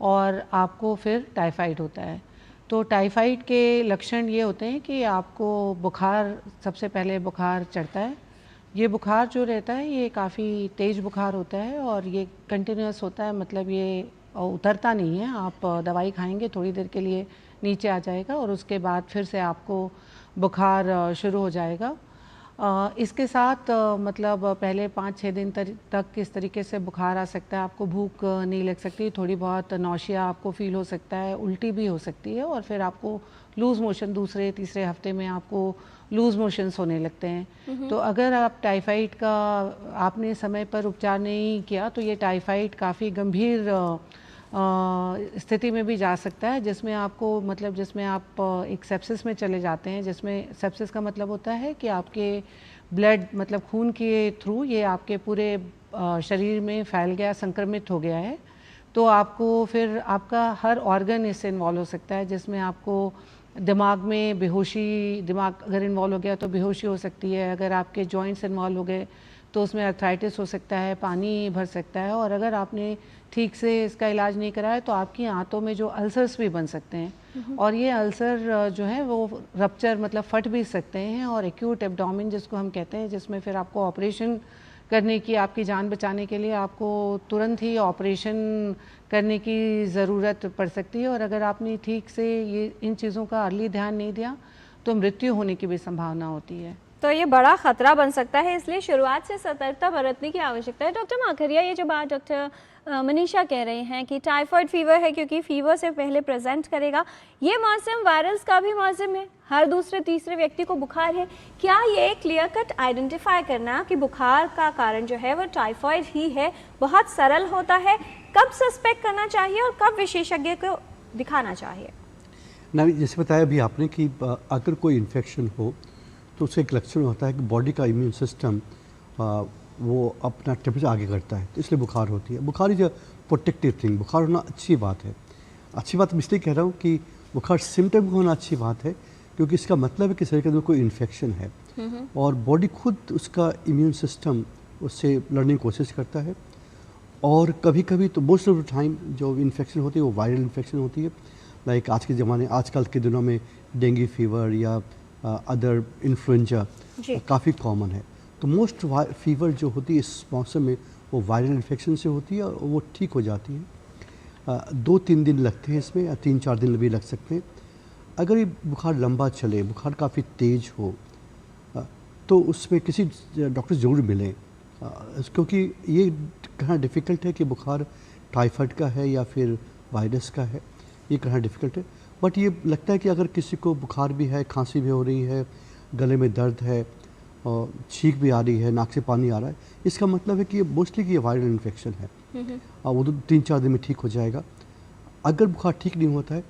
और आपको फिर टाइफाइड होता है। तो टाइफाइड के लक्षण ये होते हैं कि आपको बुखार, सबसे पहले बुखार चढ़ता है। ये बुखार जो रहता है ये काफ़ी तेज़ बुखार होता है और ये कंटिन्यूस होता है, मतलब ये उतरता नहीं है। आप दवाई खाएंगे थोड़ी देर के लिए नीचे आ जाएगा और उसके बाद फिर से आपको बुखार शुरू हो जाएगा। इसके साथ मतलब पहले 5-6 दिन तक इस तरीके से बुखार आ सकता है, आपको भूख नहीं लग सकती, थोड़ी बहुत नौशिया आपको फील हो सकता है, उल्टी भी हो सकती है और फिर आपको लूज़ मोशन दूसरे तीसरे हफ्ते में आपको लूज़ मोशंस होने लगते हैं। तो अगर आप टाइफाइड का आपने समय पर उपचार नहीं किया तो ये टाइफाइड काफ़ी गंभीर स्थिति में भी जा सकता है, जिसमें आपको मतलब जिसमें आप एक सेप्सिस में चले जाते हैं, जिसमें सेप्सिस का मतलब होता है कि आपके ब्लड मतलब खून के थ्रू ये आपके पूरे शरीर में फैल गया, संक्रमित हो गया है। तो आपको फिर आपका हर ऑर्गन इससे इन्वॉल्व हो सकता है, जिसमें आपको दिमाग में बेहोशी, दिमाग अगर इन्वॉल्व हो गया तो बेहोशी हो सकती है, अगर आपके जॉइंट्स इन्वॉल्व हो गए तो उसमें अर्थराइटिस हो सकता है, पानी भर सकता है और अगर आपने ठीक से इसका इलाज नहीं कराया तो आपकी आंतों में जो अल्सर्स भी बन सकते हैं और ये अल्सर जो है वो रप्चर मतलब फट भी सकते हैं और एक्यूट एब्डोमेन जिसको हम कहते हैं, जिसमें फिर आपको ऑपरेशन करने की, आपकी जान बचाने के लिए आपको तुरंत ही ऑपरेशन करने की ज़रूरत पड़ सकती है और अगर आपने ठीक से ये इन चीज़ों का अर्ली ध्यान नहीं दिया तो मृत्यु होने की भी संभावना होती है। तो ये बड़ा खतरा बन सकता है, इसलिए शुरुआत से सतर्कता बरतने की आवश्यकता है। डॉक्टर माखरिया, ये जो बात डॉक्टर मनीषा कह रहे हैं कि टाइफाइड फीवर है क्योंकि फीवर से पहले प्रेजेंट करेगा, ये मौसम वायरस का भी मौसम है, हर दूसरे तीसरे व्यक्ति को बुखार है, क्या ये क्लियर कट आइडेंटिफाई करना कि बुखार का कारण जो है वो टाइफाइड ही है बहुत सरल होता है? कब सस्पेक्ट करना चाहिए और कब विशेषज्ञ को दिखाना चाहिए? ना, जैसे बताया अभी आपने कि अगर कोई इन्फेक्शन हो तो उसका एक लक्षण होता है कि बॉडी का इम्यून सिस्टम वो अपना टेम्परेचर आगे करता है, तो इसलिए बुखार होती है। बुखार इज अ प्रोटेक्टिव थिंग, बुखार होना अच्छी बात है। अच्छी बात मैं इसलिए कह रहा हूँ कि बुखार सिम्टम होना अच्छी बात है क्योंकि इसका मतलब है कि शरीर के अंदर कोई इन्फेक्शन है और बॉडी खुद उसका इम्यून सिस्टम उससे लड़ने की कोशिश करता है और कभी कभी तो मोस्ट ऑफ द टाइम जो इन्फेक्शन होती है वो वायरल इन्फेक्शन होती है। लाइक आजकल के दिनों में डेंगू फीवर या अदर इन्फ्लुएंजा काफ़ी कॉमन है। तो मोस्ट फीवर जो होती है इस मौसम में वो वायरल इन्फेक्शन से होती है और वो ठीक हो जाती है। 2-3 दिन लगते हैं इसमें या 3-4 दिन भी लग सकते हैं। अगर ये बुखार लंबा चले, बुखार काफ़ी तेज़ हो तो उसमें किसी डॉक्टर ज़रूर मिलें क्योंकि ये कहना डिफ़िकल्ट है कि बुखार टाइफाइड का है या फिर वायरस का है, ये कहना डिफ़िकल्ट है। बट ये लगता है कि अगर किसी को बुखार भी है, खांसी भी हो रही है, गले में दर्द है और छींक भी आ रही है, नाक से पानी आ रहा है, इसका मतलब है कि ये मोस्टली कि ये वायरल इन्फेक्शन है और वो 3-4 दिन में ठीक हो जाएगा। अगर बुखार ठीक नहीं होता है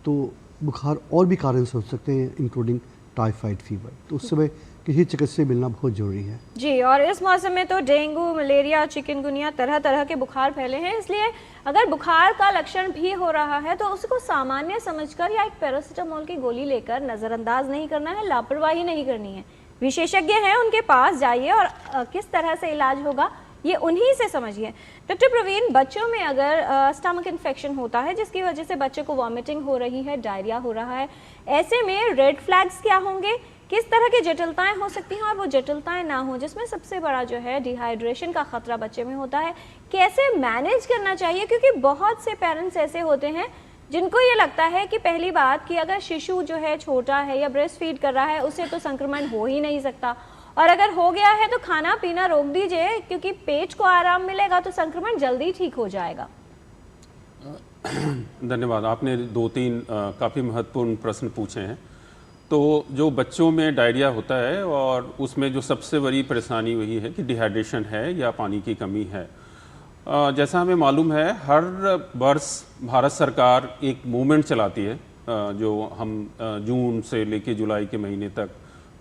तो बुखार और भी कारण से हो सकते हैं इंक्लूडिंग टाइफाइड फीवर, तो उस समय किसी चिकित्सक से मिलना बहुत ज़रूरी है जी। और इस मौसम में तो डेंगू, मलेरिया, चिकनगुनिया, तरह तरह के बुखार फैले हैं, इसलिए अगर बुखार का लक्षण भी हो रहा है तो उसको सामान्य समझकर या एक पैरासीटामोल की गोली लेकर नज़रअंदाज नहीं करना है, लापरवाही नहीं करनी है। विशेषज्ञ हैं, उनके पास जाइए और किस तरह से इलाज होगा ये उन्हीं से समझिए। डॉक्टर प्रवीण, बच्चों में अगर स्टमक इन्फेक्शन होता है जिसकी वजह से बच्चे को वॉमिटिंग हो रही है, डायरिया हो रहा है, ऐसे में रेड फ्लैग्स क्या होंगे, किस तरह की जटिलताएं हो सकती हैं और वो जटिलताएं ना हो जिसमें सबसे बड़ा जो है डिहाइड्रेशन का खतरा बच्चे में होता है, कैसे मैनेज करना चाहिए? क्योंकि बहुत से पेरेंट्स ऐसे होते हैं जिनको ये लगता है कि पहली बात कि अगर शिशु जो है छोटा है या ब्रेस्ट फीड कर रहा है उसे तो संक्रमण हो ही नहीं सकता और अगर हो गया है तो खाना पीना रोक दीजिए क्योंकि पेट को आराम मिलेगा तो संक्रमण जल्दी ठीक हो जाएगा। धन्यवाद, आपने 2-3 काफ़ी महत्वपूर्ण प्रश्न पूछे हैं। तो जो बच्चों में डायरिया होता है और उसमें जो सबसे बड़ी परेशानी वही है कि डिहाइड्रेशन है या पानी की कमी है। जैसा हमें मालूम है हर वर्ष भारत सरकार एक मूवमेंट चलाती है जो हम जून से लेके जुलाई के महीने तक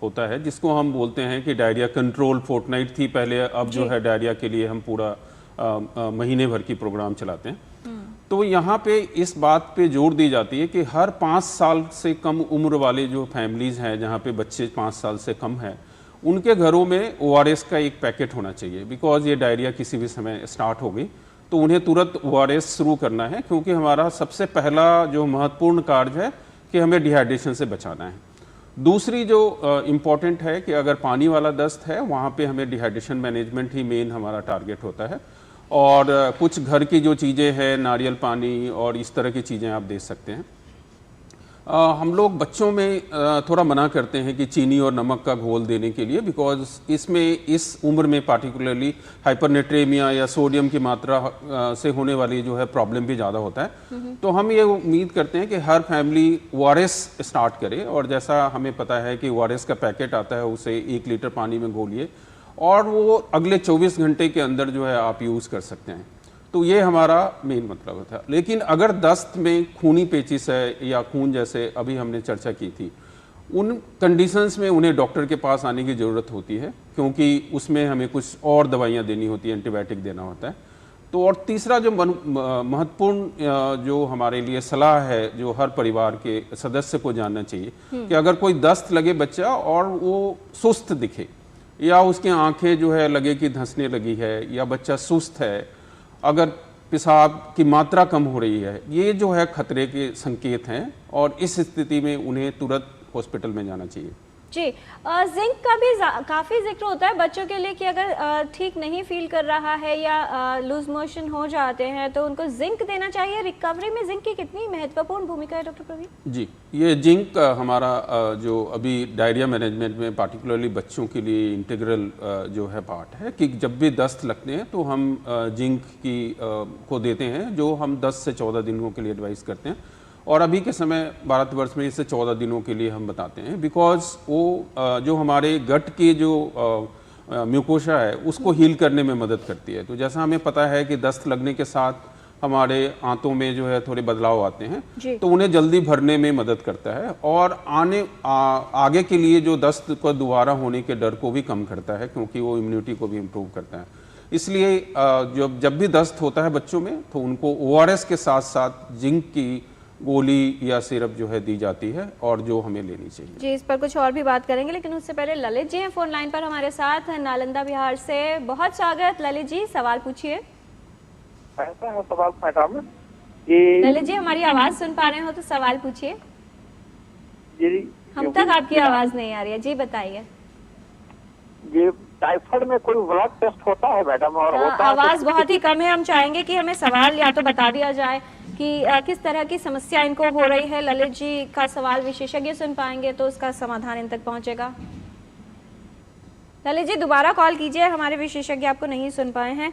होता है, जिसको हम बोलते हैं कि डायरिया कंट्रोल फोर्टनाइट थी पहले, अब जो है डायरिया के लिए हम पूरा महीने भर की प्रोग्राम चलाते हैं। तो यहाँ पे इस बात पे जोर दी जाती है कि हर 5 साल से कम उम्र वाले जो फैमिलीज हैं जहाँ पे बच्चे 5 साल से कम हैं, उनके घरों में ORS का एक पैकेट होना चाहिए। बिकॉज ये डायरिया किसी भी समय स्टार्ट हो गई तो उन्हें तुरंत ORS शुरू करना है, क्योंकि हमारा सबसे पहला जो महत्वपूर्ण कार्य है कि हमें डिहाइड्रेशन से बचाना है। दूसरी जो इम्पॉर्टेंट है कि अगर पानी वाला दस्त है वहाँ पे हमें डिहाइड्रेशन मैनेजमेंट ही मेन हमारा टारगेट होता है। और कुछ घर की जो चीज़ें हैं, नारियल पानी और इस तरह की चीज़ें आप दे सकते हैं। हम लोग बच्चों में थोड़ा मना करते हैं कि चीनी और नमक का घोल देने के लिए, बिकॉज इसमें इस उम्र में पार्टिकुलरली हाइपरनेट्रेमिया या सोडियम की मात्रा से होने वाली जो है प्रॉब्लम भी ज़्यादा होता है। तो हम ये उम्मीद करते हैं कि हर फैमिली ORS स्टार्ट करे, और जैसा हमें पता है कि ORS का पैकेट आता है उसे 1 लीटर पानी में घोलिए और वो अगले 24 घंटे के अंदर जो है आप यूज़ कर सकते हैं। तो ये हमारा मेन मतलब होता है। लेकिन अगर दस्त में खूनी पेचिश है या खून जैसे अभी हमने चर्चा की थी, उन कंडीशंस में उन्हें डॉक्टर के पास आने की ज़रूरत होती है, क्योंकि उसमें हमें कुछ और दवाइयाँ देनी होती है, एंटीबायोटिक देना होता है। तो और तीसरा जो महत्वपूर्ण जो हमारे लिए सलाह है, जो हर परिवार के सदस्य को जानना चाहिए कि अगर कोई दस्त लगे बच्चा और वो सुस्त दिखे या उसकी आंखें जो है लगे कि धंसने लगी है या बच्चा सुस्त है, अगर पेशाब की मात्रा कम हो रही है, ये जो है खतरे के संकेत हैं और इस स्थिति में उन्हें तुरंत हॉस्पिटल में जाना चाहिए। जी, जिंक का भी काफ़ी जिक्र होता है बच्चों के लिए कि अगर ठीक नहीं फील कर रहा है या लूज मोशन हो जाते हैं तो उनको जिंक देना चाहिए। रिकवरी में जिंक की कितनी महत्वपूर्ण भूमिका है डॉक्टर प्रवीण? जी, ये जिंक हमारा जो अभी डायरिया मैनेजमेंट में पार्टिकुलरली बच्चों के लिए इंटीग्रल जो है पार्ट है कि जब भी दस्त लगते हैं तो हम जिंक की को देते हैं, जो हम 10 से 14 दिनों के लिए एडवाइस करते हैं। और अभी के समय भारतवर्ष में इसे 14 दिनों के लिए हम बताते हैं, बिकॉज वो जो हमारे गट की जो म्यूकोशा है उसको हील करने में मदद करती है। तो जैसा हमें पता है कि दस्त लगने के साथ हमारे आंतों में जो है थोड़े बदलाव आते हैं, तो उन्हें जल्दी भरने में मदद करता है और आगे के लिए जो दस्त को दोबारा होने के डर को भी कम करता है, क्योंकि वो इम्यूनिटी को भी इम्प्रूव करता है। इसलिए जब भी दस्त होता है बच्चों में तो उनको ORS के साथ साथ जिंक की गोली या सिरप जो है दी जाती है और जो हमें लेनी चाहिए। जी, इस पर कुछ और भी बात करेंगे, लेकिन उससे पहले ललित जी हैं फोन लाइन पर हमारे साथ, नालंदा बिहार से। बहुत स्वागत ललित जी, सवाल पूछिए। ऐसा है सवाल मैडम, ललित जी हमारी आवाज सुन पा रहे हो तो सवाल पूछिए। हम तक आपकी आवाज नहीं आ रही है। जी बताइए। ये टाइफाइड में कोई ब्लड टेस्ट होता है मैडम? और होता आवाज तो बहुत ही कम है, हम चाहेंगे कि हमें सवाल या तो बता दिया जाए कि किस तरह की समस्या इनको हो रही है। ललित जी का सवाल विशेषज्ञ सुन पाएंगे तो उसका समाधान इन तक पहुंचेगा। ललित जी दोबारा कॉल कीजिए, हमारे विशेषज्ञ आपको नहीं सुन पाए हैं।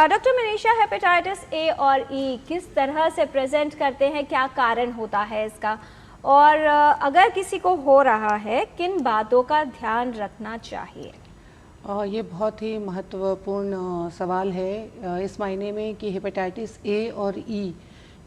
डॉक्टर मनीषा, हेपेटाइटिस ए और ई किस तरह से प्रेजेंट करते हैं, क्या कारण होता है इसका, और अगर किसी को हो रहा है किन बातों का ध्यान रखना चाहिए? ये बहुत ही महत्वपूर्ण सवाल है इस मायने में कि हेपेटाइटिस ए और ई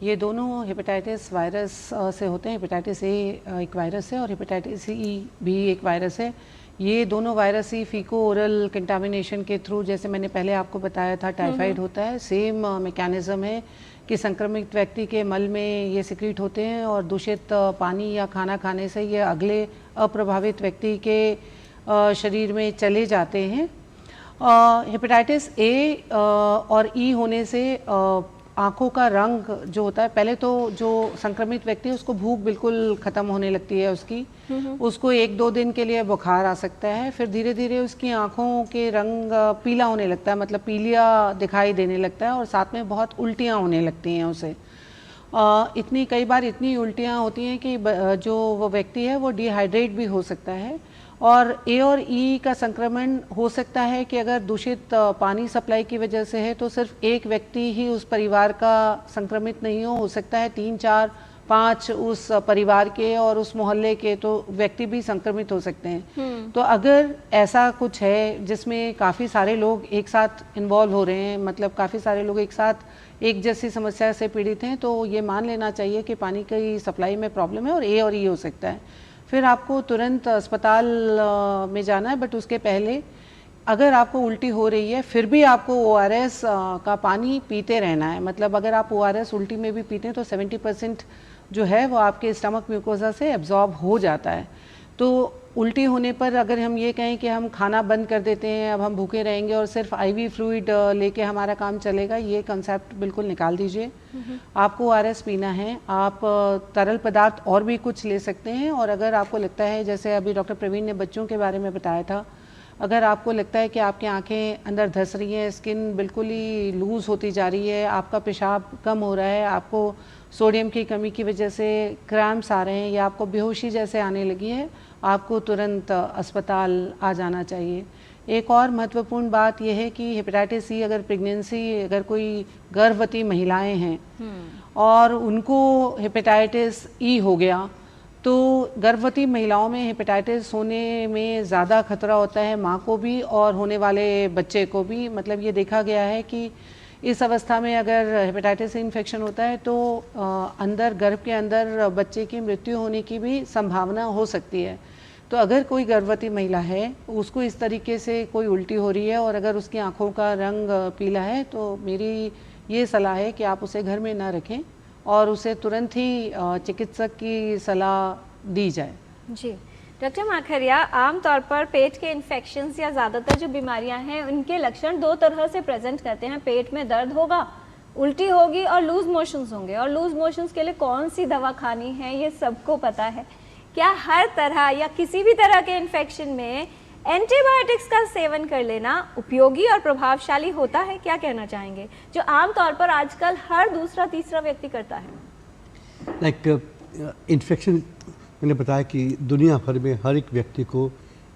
ये दोनों हेपेटाइटिस वायरस से होते हैं। हेपेटाइटिस ए एक वायरस है और हेपेटाइटिस ई भी एक वायरस है। ये दोनों वायरस ही फीको ओरल कंटामिनेशन के थ्रू, जैसे मैंने पहले आपको बताया था टाइफाइड होता है, सेम मैकेनिज्म है कि संक्रमित व्यक्ति के मल में ये सिक्रीट होते हैं और दूषित पानी या खाना खाने से ये अगले अप्रभावित व्यक्ति के शरीर में चले जाते हैं। हेपेटाइटिस ए और ई होने से आँखों का रंग जो होता है, पहले तो जो संक्रमित व्यक्ति है उसको भूख बिल्कुल ख़त्म होने लगती है उसकी, उसको 1-2 दिन के लिए बुखार आ सकता है, फिर धीरे धीरे उसकी आँखों के रंग पीला होने लगता है, मतलब पीलिया दिखाई देने लगता है और साथ में बहुत उल्टियाँ होने लगती हैं उसे। कई बार इतनी उल्टियाँ होती हैं कि जो वो व्यक्ति है वो डिहाइड्रेट भी हो सकता है। और ए और ई का संक्रमण हो सकता है कि अगर दूषित पानी सप्लाई की वजह से है तो सिर्फ एक व्यक्ति ही उस परिवार का संक्रमित नहीं हो सकता है 3, 4, 5 उस परिवार के और उस मोहल्ले के तो व्यक्ति भी संक्रमित हो सकते हैं। तो अगर ऐसा कुछ है जिसमें काफ़ी सारे लोग एक साथ इन्वॉल्व हो रहे हैं, मतलब काफ़ी सारे लोग एक साथ एक जैसी समस्या से पीड़ित हैं, तो ये मान लेना चाहिए कि पानी की सप्लाई में प्रॉब्लम है और ए और ई हो सकता है। फिर आपको तुरंत अस्पताल में जाना है, बट उसके पहले अगर आपको उल्टी हो रही है फिर भी आपको ORS का पानी पीते रहना है। मतलब अगर आप ORS उल्टी में भी पीते हैं तो 70% जो है वो आपके स्टमक म्यूकोसा से एब्जॉर्ब हो जाता है। तो उल्टी होने पर अगर हम ये कहें कि हम खाना बंद कर देते हैं, अब हम भूखे रहेंगे और सिर्फ IV फ्लूइड लेके हमारा काम चलेगा, ये कंसेप्ट बिल्कुल निकाल दीजिए। आपको ORS पीना है, आप तरल पदार्थ और भी कुछ ले सकते हैं। और अगर आपको लगता है, जैसे अभी डॉक्टर प्रवीण ने बच्चों के बारे में बताया था, अगर आपको लगता है कि आपकी आंखें अंदर धंस रही हैं, स्किन बिल्कुल ही लूज़ होती जा रही है, आपका पेशाब कम हो रहा है, आपको सोडियम की कमी की वजह से क्रैम्प्स आ रहे हैं या आपको बेहोशी जैसे आने लगी है, आपको तुरंत अस्पताल आ जाना चाहिए। एक और महत्वपूर्ण बात यह है कि हेपेटाइटिस सी, अगर प्रेगनेंसी, अगर कोई गर्भवती महिलाएं हैं और उनको हेपेटाइटिस ई हो गया, तो गर्भवती महिलाओं में हेपेटाइटिस होने में ज़्यादा खतरा होता है, माँ को भी और होने वाले बच्चे को भी। मतलब ये देखा गया है कि इस अवस्था में अगर हेपेटाइटिस से इन्फेक्शन होता है तो अंदर, गर्भ के अंदर बच्चे की मृत्यु होने की भी संभावना हो सकती है। तो अगर कोई गर्भवती महिला है, उसको इस तरीके से कोई उल्टी हो रही है और अगर उसकी आँखों का रंग पीला है, तो मेरी ये सलाह है कि आप उसे घर में ना रखें और उसे तुरंत ही चिकित्सक की सलाह दी जाए। जी डॉक्टर माखरिया, आमतौर पर पेट के इन्फेक्शंस या ज़्यादातर जो बीमारियां हैं उनके लक्षण दो तरह से प्रेजेंट करते हैं। पेट में दर्द होगा, उल्टी होगी और लूज मोशंस होंगे। और लूज मोशंस के लिए कौन सी दवा खानी है ये सबको पता है। क्या हर तरह या किसी भी तरह के इन्फेक्शन में एंटीबायोटिक्स का सेवन कर लेना उपयोगी और प्रभावशाली होता है? क्या कहना चाहेंगे, जो आमतौर पर आजकल हर दूसरा तीसरा व्यक्ति करता है? इन्फेक्शन मैंने बताया कि दुनिया भर में हर एक व्यक्ति को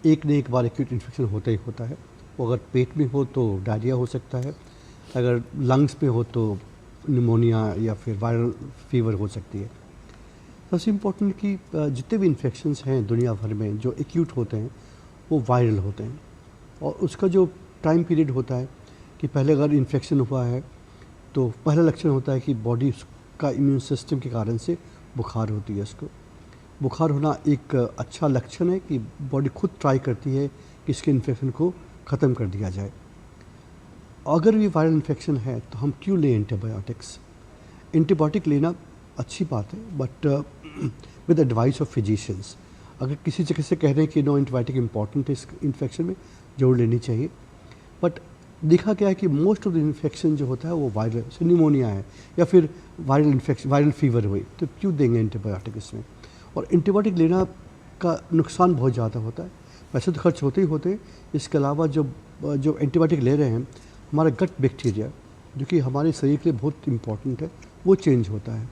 एक न एक बार एक्यूट इन्फेक्शन होता ही होता है। वो अगर पेट में हो तो डायरिया हो सकता है, अगर लंग्स में हो तो निमोनिया या फिर वायरल फीवर हो सकती है। सबसे इम्पोर्टेंट कि जितने भी इन्फेक्शंस हैं दुनिया भर में जो एक्यूट होते हैं वो वायरल होते हैं, और उसका जो टाइम पीरियड होता है कि पहले अगर इन्फेक्शन हुआ है तो पहला लक्षण होता है कि बॉडी का इम्यून सिस्टम के कारण से बुखार होती है। उसको बुखार होना एक अच्छा लक्षण है कि बॉडी खुद ट्राई करती है कि इसके इन्फेक्शन को ख़त्म कर दिया जाए। अगर ये वायरल इन्फेक्शन है तो हम क्यों लें एंटीबायोटिक्स? एंटीबायोटिक लेना अच्छी बात है, but with advice of physicians. अगर किसी जगह से कह रहे हैं कि नो एंटीबायोटिक इम्पॉर्टेंट है इस इन्फेक्शन में, जरूर लेनी चाहिए। बट देखा गया है कि मोस्ट ऑफ द इन्फेक्शन जो होता है वो वायरल, जैसे निमोनिया है या फिर वायरल इन्फेक्शन, वायरल फीवर हुई, तो क्यों देंगे एंटीबायोटिक इसमें? और एंटीबायोटिक लेना का नुकसान बहुत ज़्यादा होता है, पैसे तो खर्च होते ही होते हैं। इसके अलावा जो एंटीबायोटिक ले रहे हैं, हमारा गट बैक्टीरिया जो कि हमारे शरीर के लिए बहुत इम्पॉर्टेंट है, वो चेंज होता है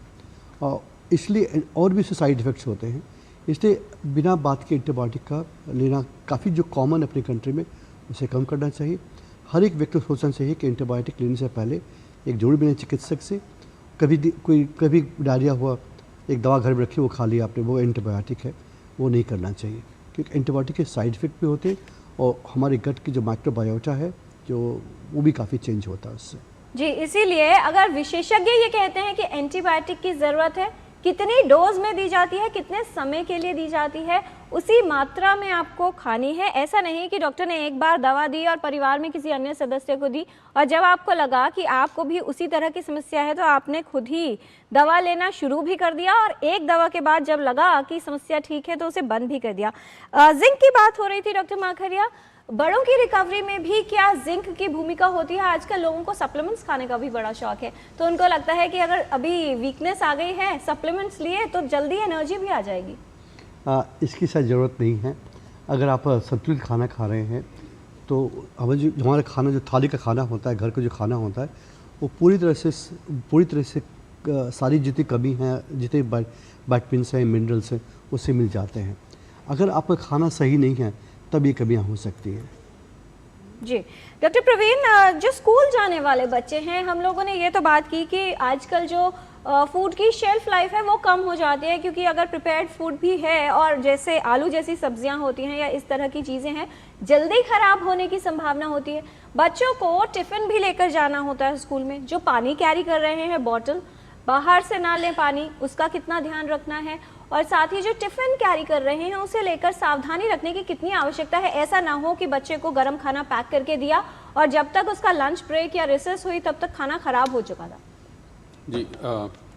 और इसलिए और भी साइड इफ़ेक्ट्स होते हैं। इसलिए बिना बात के एंटीबायोटिक का लेना काफ़ी जो कॉमन अपनी कंट्री में, उसे कम करना चाहिए। हर एक व्यक्ति को सोचना चाहिए कि एंटीबायोटिक लेने से पहले एक जरूर बिना चिकित्सक से, कभी डायरिया हुआ, एक दवा घर में रखी वो खा लिया आपने, वो एंटीबायोटिक है, वो नहीं करना चाहिए। क्योंकि एंटीबायोटिक के साइड इफ़ेक्ट भी होते हैं और हमारे गट की जो माइक्रोबायोटा है जो वो भी काफ़ी चेंज होता है उससे। जी, इसीलिए अगर विशेषज्ञ ये कहते हैं कि एंटीबायोटिक की ज़रूरत है, कितनी डोज में दी जाती है, कितने समय के लिए दी जाती है, उसी मात्रा में आपको खानी है। ऐसा नहीं कि डॉक्टर ने एक बार दवा दी और परिवार में किसी अन्य सदस्य को दी और जब आपको लगा कि आपको भी उसी तरह की समस्या है तो आपने खुद ही दवा लेना शुरू भी कर दिया और एक दवा के बाद जब लगा कि समस्या ठीक है तो उसे बंद भी कर दिया। जिंक की बात हो रही थी डॉक्टर माखरिया, बड़ों की रिकवरी में भी क्या जिंक की भूमिका होती है? आजकल लोगों को सप्लीमेंट्स खाने का भी बड़ा शौक है, तो उनको लगता है कि अगर अभी वीकनेस आ गई है, सप्लीमेंट्स लिए तो जल्दी एनर्जी भी आ जाएगी। इसकी शायद ज़रूरत नहीं है। अगर आप संतुलित खाना खा रहे हैं तो हमारा खाना, जो थाली का खाना होता है, घर का जो खाना होता है, वो पूरी तरह से सारी जितनी कमी है, जितने विटामिन्स हैं, मिनरल्स हैं, उससे मिल जाते हैं। अगर आपका खाना सही नहीं है तब ये कमियां हो सकती है। जी डॉक्टर प्रवीण, जो स्कूल जाने वाले बच्चे हैं, हम लोगों ने ये तो बात की कि आजकल जो फूड की शेल्फ लाइफ है वो कम हो जाती है, क्योंकि अगर प्रिपेयर्ड फूड भी है और जैसे आलू जैसी सब्जियां होती हैं या इस तरह की चीज़ें हैं, जल्दी ख़राब होने की संभावना होती है। बच्चों को टिफ़िन भी लेकर जाना होता है स्कूल में, जो पानी कैरी कर रहे हैं बॉटल, बाहर से ना लें पानी, उसका कितना ध्यान रखना है। और साथ ही जो टिफिन कैरी कर रहे हैं उसे लेकर सावधानी रखने की कितनी आवश्यकता है? ऐसा ना हो कि बच्चे को गर्म खाना पैक करके दिया और जब तक उसका लंच ब्रेक या रिसेस हुई तब तक खाना खराब हो चुका था। जी,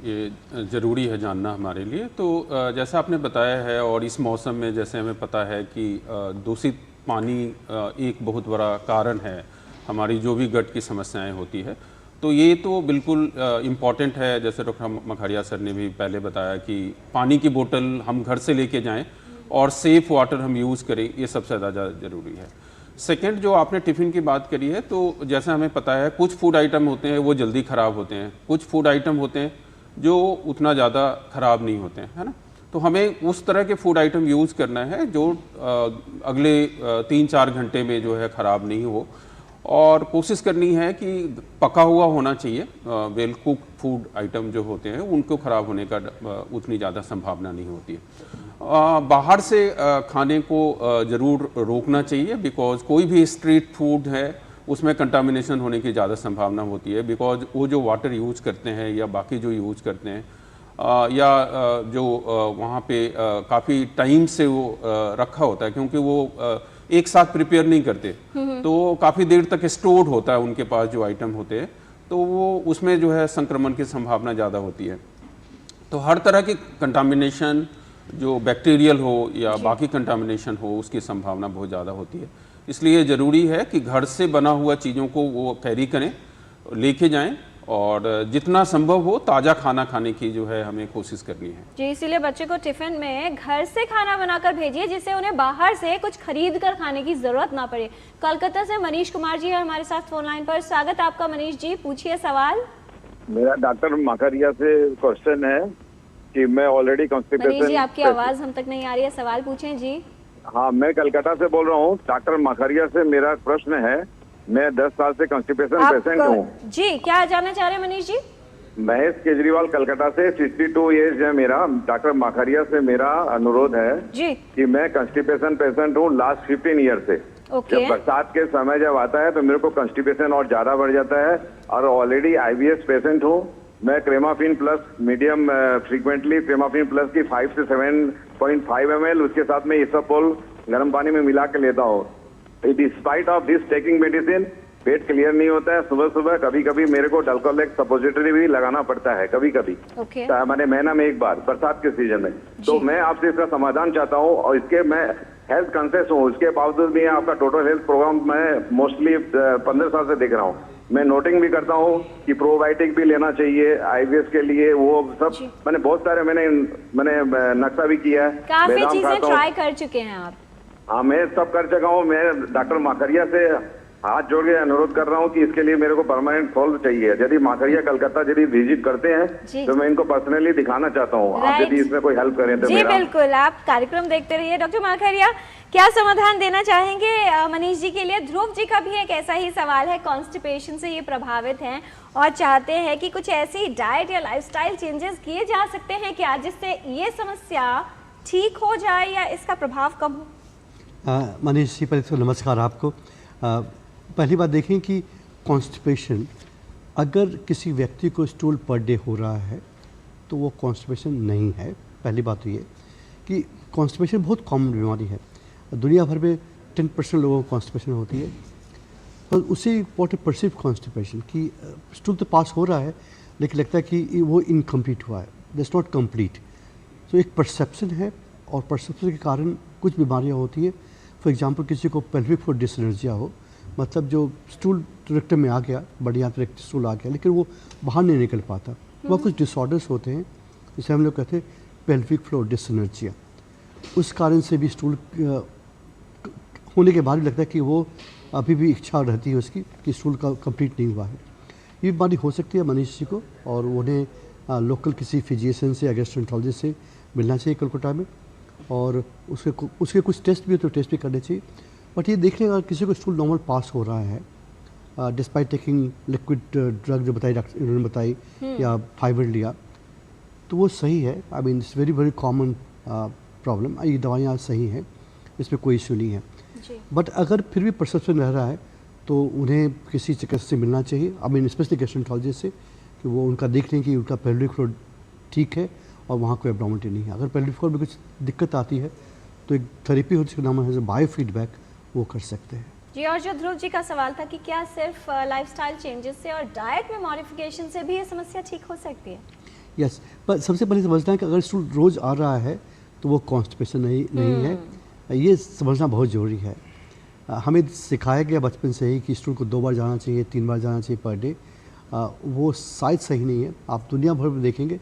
ये ज़रूरी है जानना हमारे लिए। तो जैसा आपने बताया है, और इस मौसम में जैसे हमें पता है कि दूषित पानी एक बहुत बड़ा कारण है हमारी जो भी गट की समस्याएं होती है। तो ये तो बिल्कुल इम्पॉर्टेंट है। जैसे डॉक्टर मखारिया सर ने भी पहले बताया कि पानी की बोतल हम घर से लेके जाएं और सेफ़ वाटर हम यूज़ करें, ये सबसे ज़्यादा ज़रूरी है। सेकंड, जो आपने टिफ़िन की बात करी है, तो जैसा हमें पता है कुछ फूड आइटम होते हैं वो जल्दी ख़राब होते हैं, कुछ फूड आइटम होते हैं जो उतना ज़्यादा ख़राब नहीं होते हैं, है ना। तो हमें उस तरह के फूड आइटम यूज़ करना है जो अगले 3-4 घंटे में जो है ख़राब नहीं हो, और कोशिश करनी है कि पका हुआ होना चाहिए। वेल कुक फूड आइटम जो होते हैं उनको ख़राब होने का उतनी ज़्यादा संभावना नहीं होती है। बाहर से खाने को ज़रूर रोकना चाहिए, बिकॉज कोई भी स्ट्रीट फूड है उसमें कंटामिनेशन होने की ज़्यादा संभावना होती है, बिकॉज वो जो वाटर यूज़ करते हैं या बाकी जो यूज़ करते हैं या जो वहाँ पे काफ़ी टाइम से वो रखा होता है, क्योंकि वो एक साथ प्रिपेयर नहीं करते, तो काफ़ी देर तक स्टोर्ड होता है उनके पास जो आइटम होते हैं, तो वो उसमें जो है संक्रमण की संभावना ज़्यादा होती है। तो हर तरह की कंटामिनेशन, जो बैक्टीरियल हो या बाकी कंटामिनेशन हो, उसकी संभावना बहुत ज़्यादा होती है। इसलिए ज़रूरी है कि घर से बना हुआ चीज़ों को वो कैरी करें, लेके जाएं, और जितना संभव हो ताज़ा खाना खाने की जो है हमें कोशिश करनी है। जी, इसीलिए बच्चे को टिफिन में घर से खाना बनाकर भेजिए, जिससे उन्हें बाहर से कुछ खरीद कर खाने की जरूरत ना पड़े। कोलकाता से मनीष कुमार जी है हमारे साथ फोन लाइन पर। स्वागत है आपका मनीष जी, पूछिए सवाल। मेरा डॉक्टर मखारिया से क्वेश्चन है कि मैं ऑलरेडी कॉन्स्टिपेशन। मनीष जी, आपकी आवाज हम तक नहीं आ रही है, सवाल पूछें जी। हाँ, मैं कलकत्ता से बोल रहा हूँ। डॉक्टर मखारिया से मेरा प्रश्न है, मैं 10 साल से कॉन्स्टिपेशन पेशेंट हूँ। जी, क्या जानना चाह रहे हैं मनीष जी? महेश केजरीवाल कलकत्ता से, 62 एज है मेरा। डॉक्टर मखारिया से मेरा अनुरोध है जी कि मैं कॉन्स्टिपेशन पेशेंट हूँ लास्ट 15 ईयर से। जब बरसात के समय जब आता है तो मेरे को कॉन्स्टिपेशन और ज्यादा बढ़ जाता है, और ऑलरेडी IBS पेशेंट हूँ। मैं Cremaffin plus medium frequently Cremaffin plus की 5 से 7.5 ml, उसके साथ में इसोपोल गर्म पानी में मिला के लेता हूँ। Despite of this taking medicine pet clear नहीं होता है। सुबह सुबह कभी कभी मेरे को डल्कोलेक्स सपोजिटरी भी लगाना पड़ता है, कभी कभी मैंने महीना में एक बार बरसात के सीजन में। तो मैं आपसे इसका समाधान चाहता हूँ, और इसके मैं हेल्थ कॉन्शियस हूँ, उसके बावजूद भी आपका टोटल हेल्थ प्रोग्राम मैं मोस्टली 15 साल से देख रहा हूँ। मैं नोटिंग भी करता हूँ कि प्रोबायोटिक भी लेना चाहिए IBS के लिए, वो सब मैंने बहुत सारे मैंने नक्शा भी किया है। काफी चीजें ट्राई कर चुके हैं आप? हाँ, मैं सब कर चुका हूँ। मैं डॉक्टर मखारिया से हाथ जोड़ के अनुरोध कर रहा हूँ कि इसके लिए मेरे को परमानेंट सॉल्व चाहिए। यदि मखारिया कलकत्ता यदि विजिट करते हैं तो मैं इनको पर्सनली दिखाना चाहता हूँ। आप यदि इसमें कोई हेल्प करें तो। जी बिल्कुल, आप कार्यक्रम देखते रहिए। डॉक्टर मखारिया, क्या समाधान देना चाहेंगे मनीष जी के लिए? ध्रुव जी का भी एक ऐसा ही सवाल है, कॉन्स्टिपेशन से ये प्रभावित हैं और चाहते हैं कि कुछ ऐसी डाइट या लाइफस्टाइल चेंजेस किए जा सकते हैं क्या, जिससे ये समस्या ठीक हो जाए या इसका प्रभाव कम हो? मनीष जी, पहले तो नमस्कार आपको। पहली बात देखें कि कॉन्स्टिपेशन, अगर किसी व्यक्ति को स्टूल पर डे हो रहा है तो वो कॉन्स्टिपेशन नहीं है। पहली बात तो ये कि कॉन्स्टिपेशन बहुत कॉमन बीमारी है, दुनिया भर में 10% लोगों को कॉन्स्टिपेशन होती है। और उसे व्हाट ए परसीव कॉन्स्टिपेशन कि स्टूल तो पास हो रहा है लेकिन लगता है कि वो इनकम्प्लीट हुआ है, दैट्स नॉट कंप्लीट। तो एक परसेप्शन है, और परसेप्शन के कारण कुछ बीमारियाँ होती है। फॉर एग्जांपल, किसी को पेल्विक फ्लोर डिसएनर्जिया हो, मतलब जो स्टूल रेक्टम में आ गया, बढ़िया रेक्ट स्टूल आ गया लेकिन वो बाहर नहीं निकल पाता, वह कुछ डिसऑर्डर्स होते हैं जिसे हम लोग कहते हैं पेल्विक फ्लोर डिसएनर्जिया। उस कारण से भी स्टूल होने के बाद भी लगता है कि वो अभी भी इच्छा रहती है उसकी कि स्टूल का कंप्लीट नहीं हुआ है। ये बीमारी हो सकती है मनीष जी को, और उन्हें लोकल किसी फिजिशियन से या गैस्ट्रोएंटरोलॉजिस्ट से मिलना चाहिए कोलकाता में, और उसके कुछ टेस्ट भी हो तो टेस्ट भी करने चाहिए। बट ये देख लें, अगर किसी को स्टूल नॉर्मल पास हो रहा है डिस्पाइट टेकिंग लिक्विड ड्रग जो बताई डॉक्टर इन्होंने बताई या फाइबर लिया, तो वो सही है। I mean it's very very common problem. ये दवाइयाँ सही हैं, इसमें कोई इशू नहीं है। बट अगर फिर भी परसेप्शन रह रहा है तो उन्हें किसी चिकित्सक से मिलना चाहिए, आई मीन स्पेशली गैस्ट्रोएंटरोलॉजिस्ट से, कि वो उनका देख लें कि उनका पेल्विक फ्लोर ठीक है और वहाँ कोई एब्नॉर्मलिटी नहीं है। अगर पेल्विक फ्लोर में कुछ दिक्कत आती है तो एक थेरेपी होती है जिसका नाम है बायो फीडबैक, वो कर सकते हैं। जी, और जो ध्रुव जी का सवाल था कि क्या सिर्फ लाइफस्टाइल चेंजेस से और डाइट में मॉडिफिकेशन से भी ये समस्या ठीक हो सकती है? यस, पर सबसे पहले समझना है कि अगर स्टूल रोज़ आ रहा है तो वो कॉन्स्टिपेशन नहीं है, ये समझना बहुत ज़रूरी है। हमें सिखाया गया बचपन से ही कि स्टूल को 2 बार जाना चाहिए, 3 बार जाना चाहिए पर डे। वो शायद सही नहीं है। आप दुनिया भर में देखेंगे,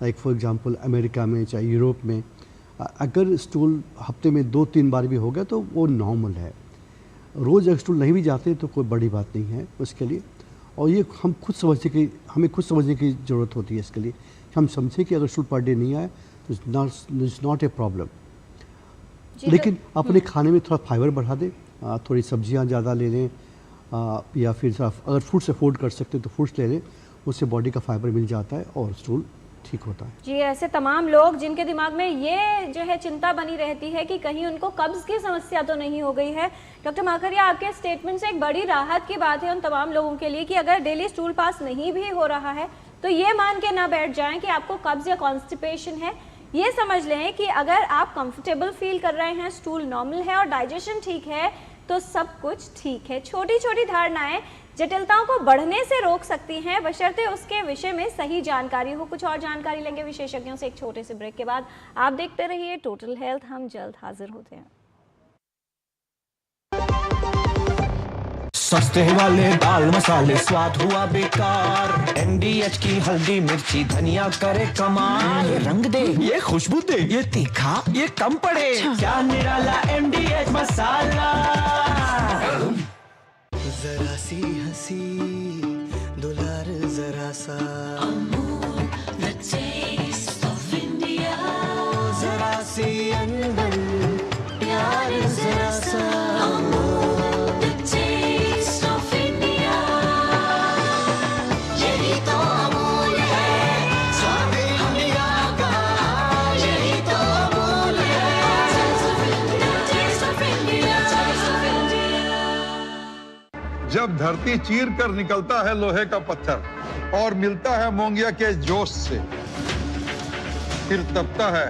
लाइक फॉर एग्जांपल अमेरिका में चाहे यूरोप में, अगर स्टूल हफ्ते में 2-3 बार भी हो गया तो वो नॉर्मल है। रोज़ अगर स्टूल नहीं भी जाते तो कोई बड़ी बात नहीं है उसके लिए। और ये हमें खुद समझने की ज़रूरत होती है इसके लिए। हम समझें कि अगर स्टूल पर डे नहीं आए तो इट्स नॉट ए प्रॉब्लम। लेकिन अपने खाने में थोड़ा फाइबर बढ़ा दें, थोड़ी सब्जियां ज़्यादा ले लें, या फिर अगर फ्रूट्स अफोर्ड कर सकते हैं तो फ्रूट्स ले लें, उससे बॉडी का फाइबर मिल जाता है और स्टूल ठीक होता है। जी, ऐसे तमाम लोग जिनके दिमाग में ये जो है चिंता बनी रहती है कि कहीं उनको कब्ज़ की समस्या तो नहीं हो गई है। डॉक्टर माखरिया, आपके स्टेटमेंट से एक बड़ी राहत की बात है उन तमाम लोगों के लिए कि अगर डेली स्टूल पास नहीं भी हो रहा है तो ये मान के ना बैठ जाएं कि आपको कब्ज़ या कॉन्स्टिपेशन है। ये समझ लें कि अगर आप कंफर्टेबल फील कर रहे हैं, स्टूल नॉर्मल है और डाइजेशन ठीक है तो सब कुछ ठीक है। छोटी छोटी धारणाएं जटिलताओं को बढ़ने से रोक सकती हैं, बशर्ते उसके विषय में सही जानकारी हो। कुछ और जानकारी लेंगे विशेषज्ञों से एक छोटे से ब्रेक के बाद। आप देखते रहिए टोटल हेल्थ, हम जल्द हाजिर होते हैं। सस्ते वाले दाल मसाले स्वाद हुआ बेकार, MDH की हल्दी मिर्ची धनिया करे कमाल। ये रंग दे, ये खुशबू दे, ये तीखा, ये कम पड़े, क्या निराला MDH मसाला। जरा सी हंसी दुलार जरा सा, the taste of India। जरा सी अनबन प्यार जरा सा, the taste of India। यही तो अमूल है, स्वाद इंडिया का, यही तो अमूल है, taste of India, taste of India। जब धरती चीर कर निकलता है लोहे का पत्थर और मिलता है मोंगिया के जोश से, फिर तपता है,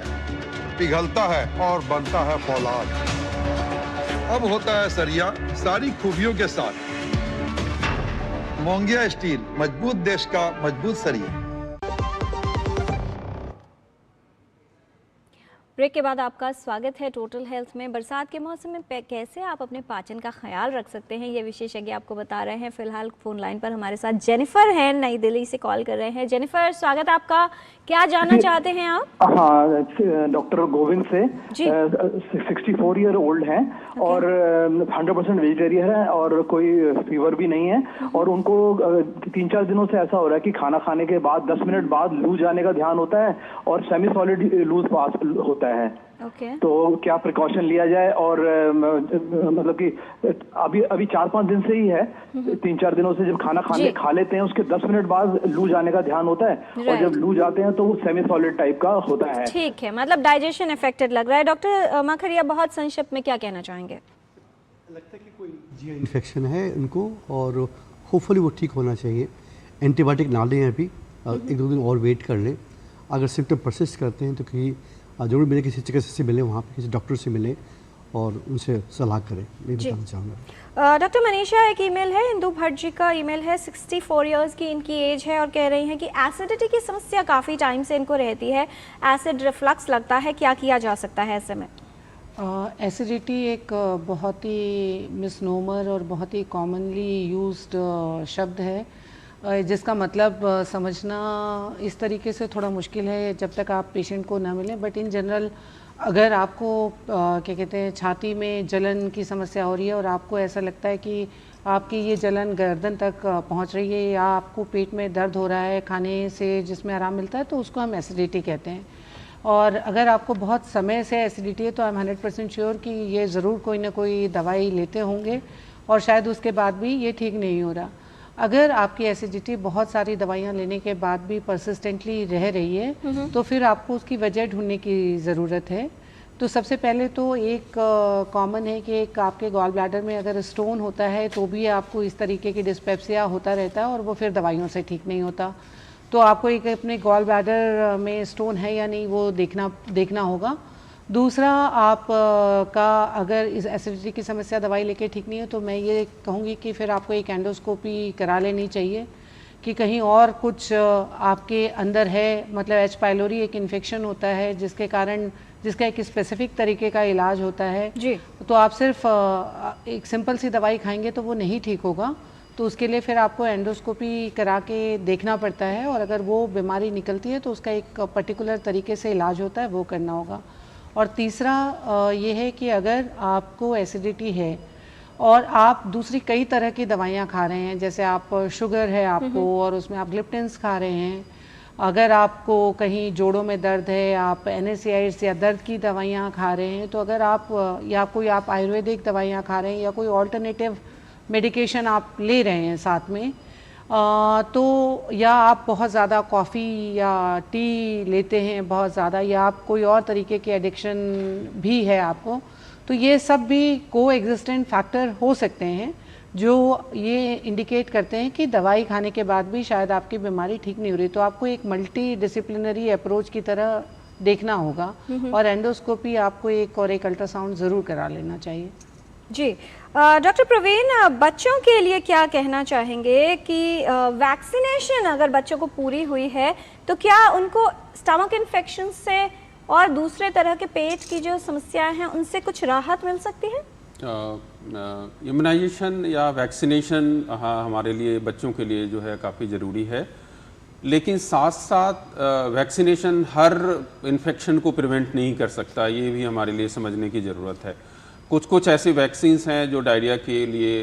पिघलता है और बनता है फौलाद। अब होता है सरिया सारी खूबियों के साथ। मोंगिया स्टील, मजबूत देश का मजबूत सरिया। ब्रेक के बाद आपका स्वागत है टोटल हेल्थ में। बरसात के मौसम में कैसे आप अपने पाचन का ख्याल रख सकते हैं, ये विशेषज्ञ आपको बता रहे हैं। फिलहाल फोन लाइन पर हमारे साथ जेनिफर हैं, नई दिल्ली से कॉल कर रहे हैं। जेनिफर, स्वागत आपका। क्या जानना चाहते हैं आप? हाँ, डॉक्टर गोविंद से 64 ईयर ओल्ड हैं और 100% वेजिटेरियन है और कोई फीवर भी नहीं है, और उनको 3-4 दिनों से ऐसा हो रहा है कि खाना खाने के बाद 10 मिनट बाद लूज जाने का ध्यान होता है और सेमी सॉलिड लूज पास होता है। तो क्या प्रिकॉशन लिया जाए? और मतलब कि अभी 4-5 दिन से ही है, 3-4 दिनों से जब खाना खा लेते हैं उसके 10 मिनट बाद लूज आने का ध्यान होता है और जब लूज आते हैं तो वो सेमी सॉलिड टाइप का होता है। ठीक है, मतलब डाइजेशन अफेक्टेड लग रहा है। डॉक्टर माखरिया, बहुत संक्षिप्त में क्या कहना चाहेंगे? लगता है कि कोई जी इन्फेक्शन है उनको और होपफुली वो ठीक होना चाहिए। एंटीबायोटिक ना लें, अभी 1-2 दिन और वेट कर लें। अगर सिम्टम परसिस्ट करते हैं तो कहीं जरूर मिले, किसी चिकित्सक से मिले, वहाँ पे किसी डॉक्टर से मिले और उनसे सलाह करें। मैं बताना चाहूँगा। डॉक्टर मनीषा, एक ईमेल है, इंदु भट्ट जी का ईमेल है, 64 इयर्स की इनकी एज है और कह रही हैं कि एसिडिटी की समस्या काफ़ी टाइम से इनको रहती है, एसिड रिफ्लक्स लगता है, क्या किया जा सकता है ऐसे में? एसिडिटी एक बहुत ही मिसनोमर और बहुत ही कॉमनली यूज्ड शब्द है, जिसका मतलब समझना इस तरीके से थोड़ा मुश्किल है जब तक आप पेशेंट को ना मिलें। बट इन जनरल अगर आपको क्या कहते हैं छाती में जलन की समस्या हो रही है और आपको ऐसा लगता है कि आपकी ये जलन गर्दन तक पहुंच रही है या आपको पेट में दर्द हो रहा है खाने से जिसमें आराम मिलता है, तो उसको हम एसिडिटी कहते हैं। और अगर आपको बहुत समय से एसिडिटी है तो आई एम 100% श्योर कि ये ज़रूर कोई ना कोई दवाई लेते होंगे और शायद उसके बाद भी ये ठीक नहीं हो रहा। अगर आपकी एसिडिटी बहुत सारी दवाइयाँ लेने के बाद भी परसिस्टेंटली रह रही है तो फिर आपको उसकी वजह ढूंढने की ज़रूरत है। तो सबसे पहले तो एक कॉमन है कि एक आपके गॉल ब्लैडर में अगर स्टोन होता है तो भी आपको इस तरीके की डिस्पेप्सिया होता रहता है और वो फिर दवाइयों से ठीक नहीं होता। तो आपको एक अपने गॉल ब्लैडर में स्टोन है या नहीं वो देखना होगा। दूसरा, आप का अगर इस एसिडिटी की समस्या दवाई लेके ठीक नहीं है तो मैं ये कहूँगी कि फिर आपको एक एंडोस्कोपी करा लेनी चाहिए कि कहीं और कुछ आपके अंदर है, मतलब एच पाइलोरी एक इन्फेक्शन होता है जिसका एक स्पेसिफिक तरीके का इलाज होता है जी। तो आप सिर्फ एक सिंपल सी दवाई खाएंगे तो वो नहीं ठीक होगा, तो उसके लिए फिर आपको एंडोस्कोपी करा के देखना पड़ता है और अगर वो बीमारी निकलती है तो उसका एक पर्टिकुलर तरीके से इलाज होता है, वो करना होगा। और तीसरा ये है कि अगर आपको एसिडिटी है और आप दूसरी कई तरह की दवाइयाँ खा रहे हैं, जैसे आप शुगर है आपको और उसमें आप ग्लिप्टिन्स खा रहे हैं, अगर आपको कहीं जोड़ों में दर्द है, आप NSAIDs या दर्द की दवाइयाँ खा रहे हैं, तो अगर आप या कोई आप आयुर्वेदिक दवाइयाँ खा रहे हैं या कोई ऑल्टरनेटिव मेडिकेशन आप ले रहे हैं साथ में, तो या आप बहुत ज़्यादा कॉफ़ी या टी लेते हैं बहुत ज़्यादा, या आप कोई और तरीके की एडिक्शन भी है आपको, तो ये सब भी को एग्जिस्टेंट फैक्टर हो सकते हैं जो ये इंडिकेट करते हैं कि दवाई खाने के बाद भी शायद आपकी बीमारी ठीक नहीं हो रही। तो आपको एक मल्टी डिसिप्लिनरी अप्रोच की तरह देखना होगा और एंडोस्कोपी आपको एक अल्ट्रासाउंड ज़रूर करा लेना चाहिए। जी डॉक्टर प्रवीण, बच्चों के लिए क्या कहना चाहेंगे कि वैक्सीनेशन अगर बच्चों को पूरी हुई है तो क्या उनको स्टमक इन्फेक्शन से और दूसरे तरह के पेट की जो समस्याएं हैं उनसे कुछ राहत मिल सकती है? इम्यूनाइजेशन या वैक्सीनेशन हमारे लिए बच्चों के लिए जो है काफ़ी ज़रूरी है, लेकिन साथ साथ वैक्सीनेशन हर इन्फेक्शन को प्रिवेंट नहीं कर सकता, ये भी हमारे लिए समझने की ज़रूरत है। कुछ ऐसी वैक्सीन्स हैं जो डायरिया के लिए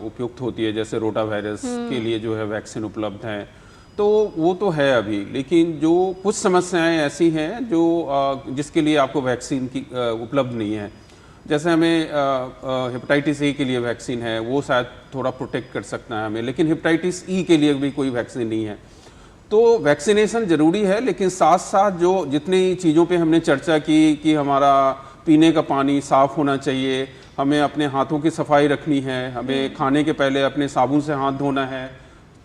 उपयुक्त होती है, जैसे रोटा वायरस के लिए जो है वैक्सीन उपलब्ध हैं, तो वो तो है अभी, लेकिन जो कुछ समस्याएं ऐसी हैं जो जिसके लिए आपको वैक्सीन की उपलब्ध नहीं है, जैसे हमें हेपेटाइटिस ए के लिए वैक्सीन है, वो शायद थोड़ा प्रोटेक्ट कर सकता है हमें, लेकिन हेपेटाइटिस ई के लिए भी कोई वैक्सीन नहीं है। तो वैक्सीनेशन ज़रूरी है, लेकिन साथ साथ जो जितनी चीज़ों पे हमने चर्चा की कि हमारा पीने का पानी साफ़ होना चाहिए, हमें अपने हाथों की सफाई रखनी है, हमें खाने के पहले अपने साबुन से हाथ धोना है,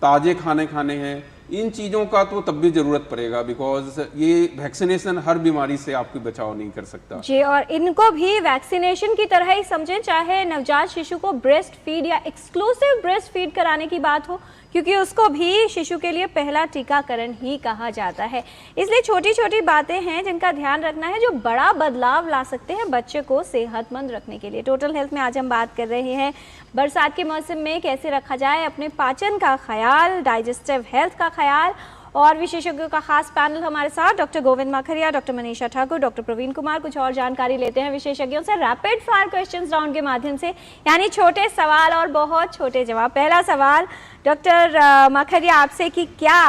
ताज़े खाने खाने हैं, इन चीज़ों का तो तब भी ज़रूरत पड़ेगा, बिकॉज ये वैक्सीनेशन हर बीमारी से आपकी बचाव नहीं कर सकता जी। और इनको भी वैक्सीनेशन की तरह ही समझें, चाहे नवजात शिशु को ब्रेस्ट फीड या एक्सक्लूसिव ब्रेस्ट फीड कराने की बात हो, क्योंकि उसको भी शिशु के लिए पहला टीकाकरण ही कहा जाता है। इसलिए छोटी छोटी बातें हैं जिनका ध्यान रखना है, जो बड़ा बदलाव ला सकते हैं बच्चे को सेहतमंद रखने के लिए। टोटल हेल्थ में आज हम बात कर रहे हैं बरसात के मौसम में कैसे रखा जाए अपने पाचन का ख्याल, डाइजेस्टिव हेल्थ का ख्याल, और विशेषज्ञों का खास पैनल हमारे साथ doctor Govind Makharia, doctor Manisha Thakur, doctor Praveen Kumar. कुछ और जानकारी लेते हैं विशेषज्ञों से रैपिड फायर क्वेश्चंस राउंड के माध्यम से, यानी छोटे सवाल और बहुत छोटे जवाब। पहला सवाल डॉक्टर माखरिया आपसे कि क्या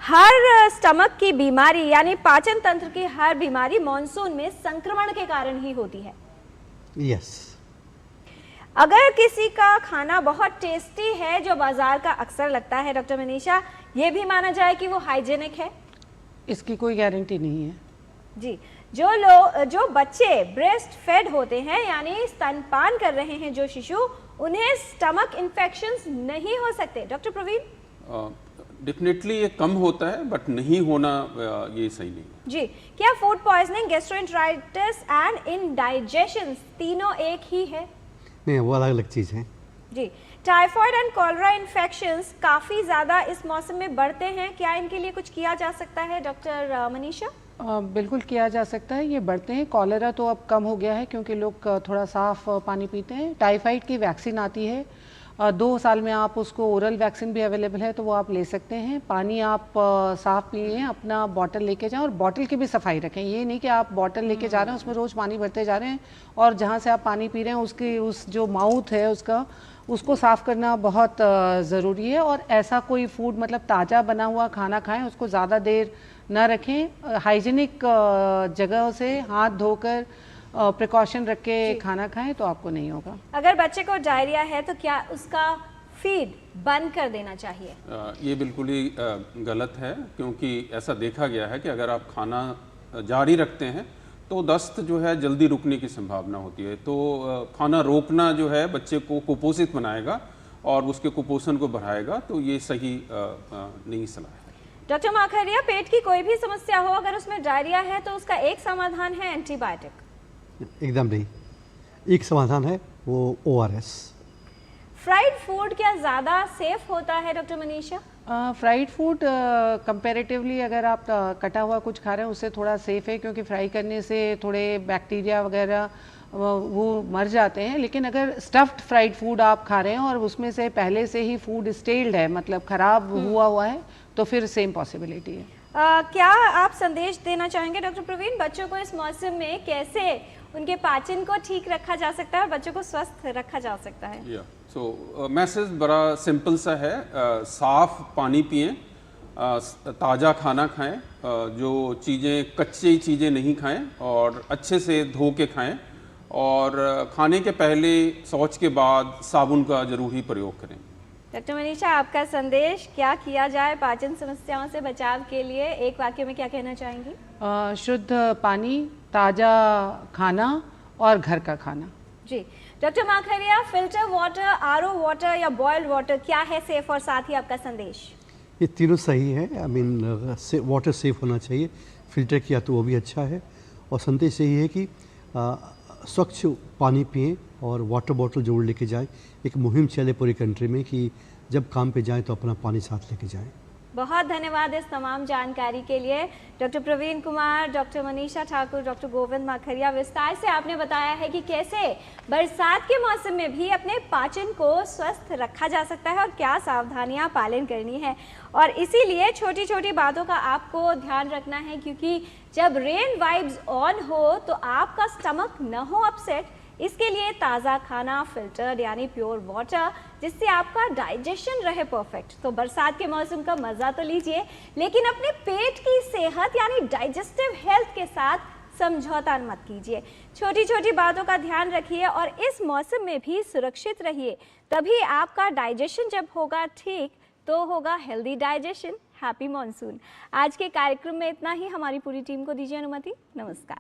हर स्टमक की बीमारी यानी पाचन तंत्र की हर बीमारी मानसून में संक्रमण के कारण ही होती है? यस। अगर किसी का खाना बहुत टेस्टी है जो बाजार का अक्सर लगता है, डॉक्टर मनीषा, ये भी माना जाए कि वो हाइजेनिक है? इसकी कोई गारंटी नहीं है जी। जो बच्चे ब्रेस्ट फेड होते हैं यानी स्तनपान कर रहे हैं जो शिशु, उन्हें स्टमक इन्फेक्शंस नहीं हो सकते? डॉक्टर प्रवीण? डेफिनेटली ये कम होता है, बट नहीं होना ये सही नहीं है जी। क्या food poisoning, gastroenteritis and indigestion तीनों एक ही है? नहीं, वो अलग अलग चीज़ हैं जी। टाइफाइड एंड कॉलरा इन्फेक्शंस काफ़ी ज़्यादा इस मौसम में बढ़ते हैं, क्या इनके लिए कुछ किया जा सकता है डॉक्टर मनीषा? बिल्कुल किया जा सकता है, ये बढ़ते हैं। कॉलेरा तो अब कम हो गया है क्योंकि लोग थोड़ा साफ पानी पीते हैं। टाइफाइड की वैक्सीन आती है, 2 साल में आप उसको ओरल वैक्सीन भी अवेलेबल है तो वो आप ले सकते हैं। पानी आप साफ पिए, अपना बॉटल लेके जाएं और बॉटल की भी सफाई रखें। ये नहीं कि आप बॉटल लेके जा रहे हैं उसमें रोज़ पानी भरते जा रहे हैं और जहाँ से आप पानी पी रहे हैं उसकी उस जो माउथ है उसको साफ़ करना बहुत ज़रूरी है। और ऐसा कोई फूड मतलब ताज़ा बना हुआ खाना खाएं, उसको ज़्यादा देर न रखें, हाइजीनिक जगह से हाथ धोकर प्रिकॉशन रख के खाना खाएं तो आपको नहीं होगा। अगर बच्चे को डायरिया है तो क्या उसका फीड बंद कर देना चाहिए? ये बिल्कुल ही गलत है, क्योंकि ऐसा देखा गया है कि अगर आप खाना जारी रखते हैं तो दस्त जो है जल्दी रुकने की संभावना होती है। तो खाना रोकना जो है बच्चे को कुपोषित बनाएगा और उसके कुपोषण को बढ़ाएगा, तो ये सही नहीं सलाह है। डॉक्टर माखरिया, पेट की कोई भी समस्या हो, अगर उसमें डायरिया है तो उसका एक समाधान है एंटीबायोटिक? एकदम नहीं, एक समाधान है वो ORS। फ्राइड फूड क्या ज़्यादा सेफ होता है doctor Manisha? Fried food comparatively अगर आप कटा हुआ कुछ खा रहे हैं उससे थोड़ा सेफ है, क्योंकि फ्राई करने से थोड़े बैक्टीरिया वगैरह वो मर जाते हैं। लेकिन अगर स्टफ्ड फ्राइड फूड आप खा रहे हैं और उसमें से पहले से ही फूड स्टेल्ड है, मतलब ख़राब हुआ है, तो फिर सेम पॉसिबिलिटी है। क्या आप संदेश देना चाहेंगे डॉक्टर प्रवीण, बच्चों को इस मौसम में कैसे उनके पाचन को ठीक रखा जा सकता है और बच्चों को स्वस्थ रखा जा सकता है? मैसेज बड़ा सिंपल सा है, साफ पानी पिएं, ताज़ा खाना खाएं, जो चीज़ें कच्ची चीज़ें नहीं खाएं और अच्छे से धो के खाएं, और खाने के पहले, शौच के बाद साबुन का ज़रूर ही प्रयोग करें। डॉक्टर मनीषा, आपका संदेश, क्या किया जाए पाचन समस्याओं से बचाव के लिए? एक वाक्य में क्या कहना चाहेंगी? शुद्ध पानी, ताज़ा खाना और घर का खाना। जी doctor Makharia, filter water, RO water या बॉइल्ड वाटर, क्या है सेफ, और साथ ही आपका संदेश? ये तीनों सही है। आई मीन वाटर सेफ होना चाहिए, फिल्टर किया तो वो भी अच्छा है। और संदेश यही है कि स्वच्छ पानी पिएं और वाटर बॉटल जरूर लेके जाएं। एक मुहिम चले पूरी कंट्री में कि जब काम पे जाएं तो अपना पानी साथ लेके जाएं। बहुत धन्यवाद इस तमाम जानकारी के लिए doctor Praveen Kumar, doctor Manisha Thakur, doctor Govind Makharia. विस्तार से आपने बताया है कि कैसे बरसात के मौसम में भी अपने पाचन को स्वस्थ रखा जा सकता है और क्या सावधानियां पालन करनी है। और इसीलिए छोटी छोटी बातों का आपको ध्यान रखना है, क्योंकि जब रेन वाइब्स ऑन हो तो आपका स्टमक न हो अपसेट, इसके लिए ताज़ा खाना, फिल्टर्ड यानी प्योर वाटर, जिससे आपका डाइजेशन रहे परफेक्ट। तो बरसात के मौसम का मज़ा तो लीजिए, लेकिन अपने पेट की सेहत यानी डाइजेस्टिव हेल्थ के साथ समझौता मत कीजिए। छोटी छोटी बातों का ध्यान रखिए और इस मौसम में भी सुरक्षित रहिए, तभी आपका डाइजेशन जब होगा ठीक तो होगा हेल्दी डाइजेशन। Happy monsoon. आज के कार्यक्रम में इतना ही। हमारी पूरी टीम को दीजिए अनुमति। नमस्कार।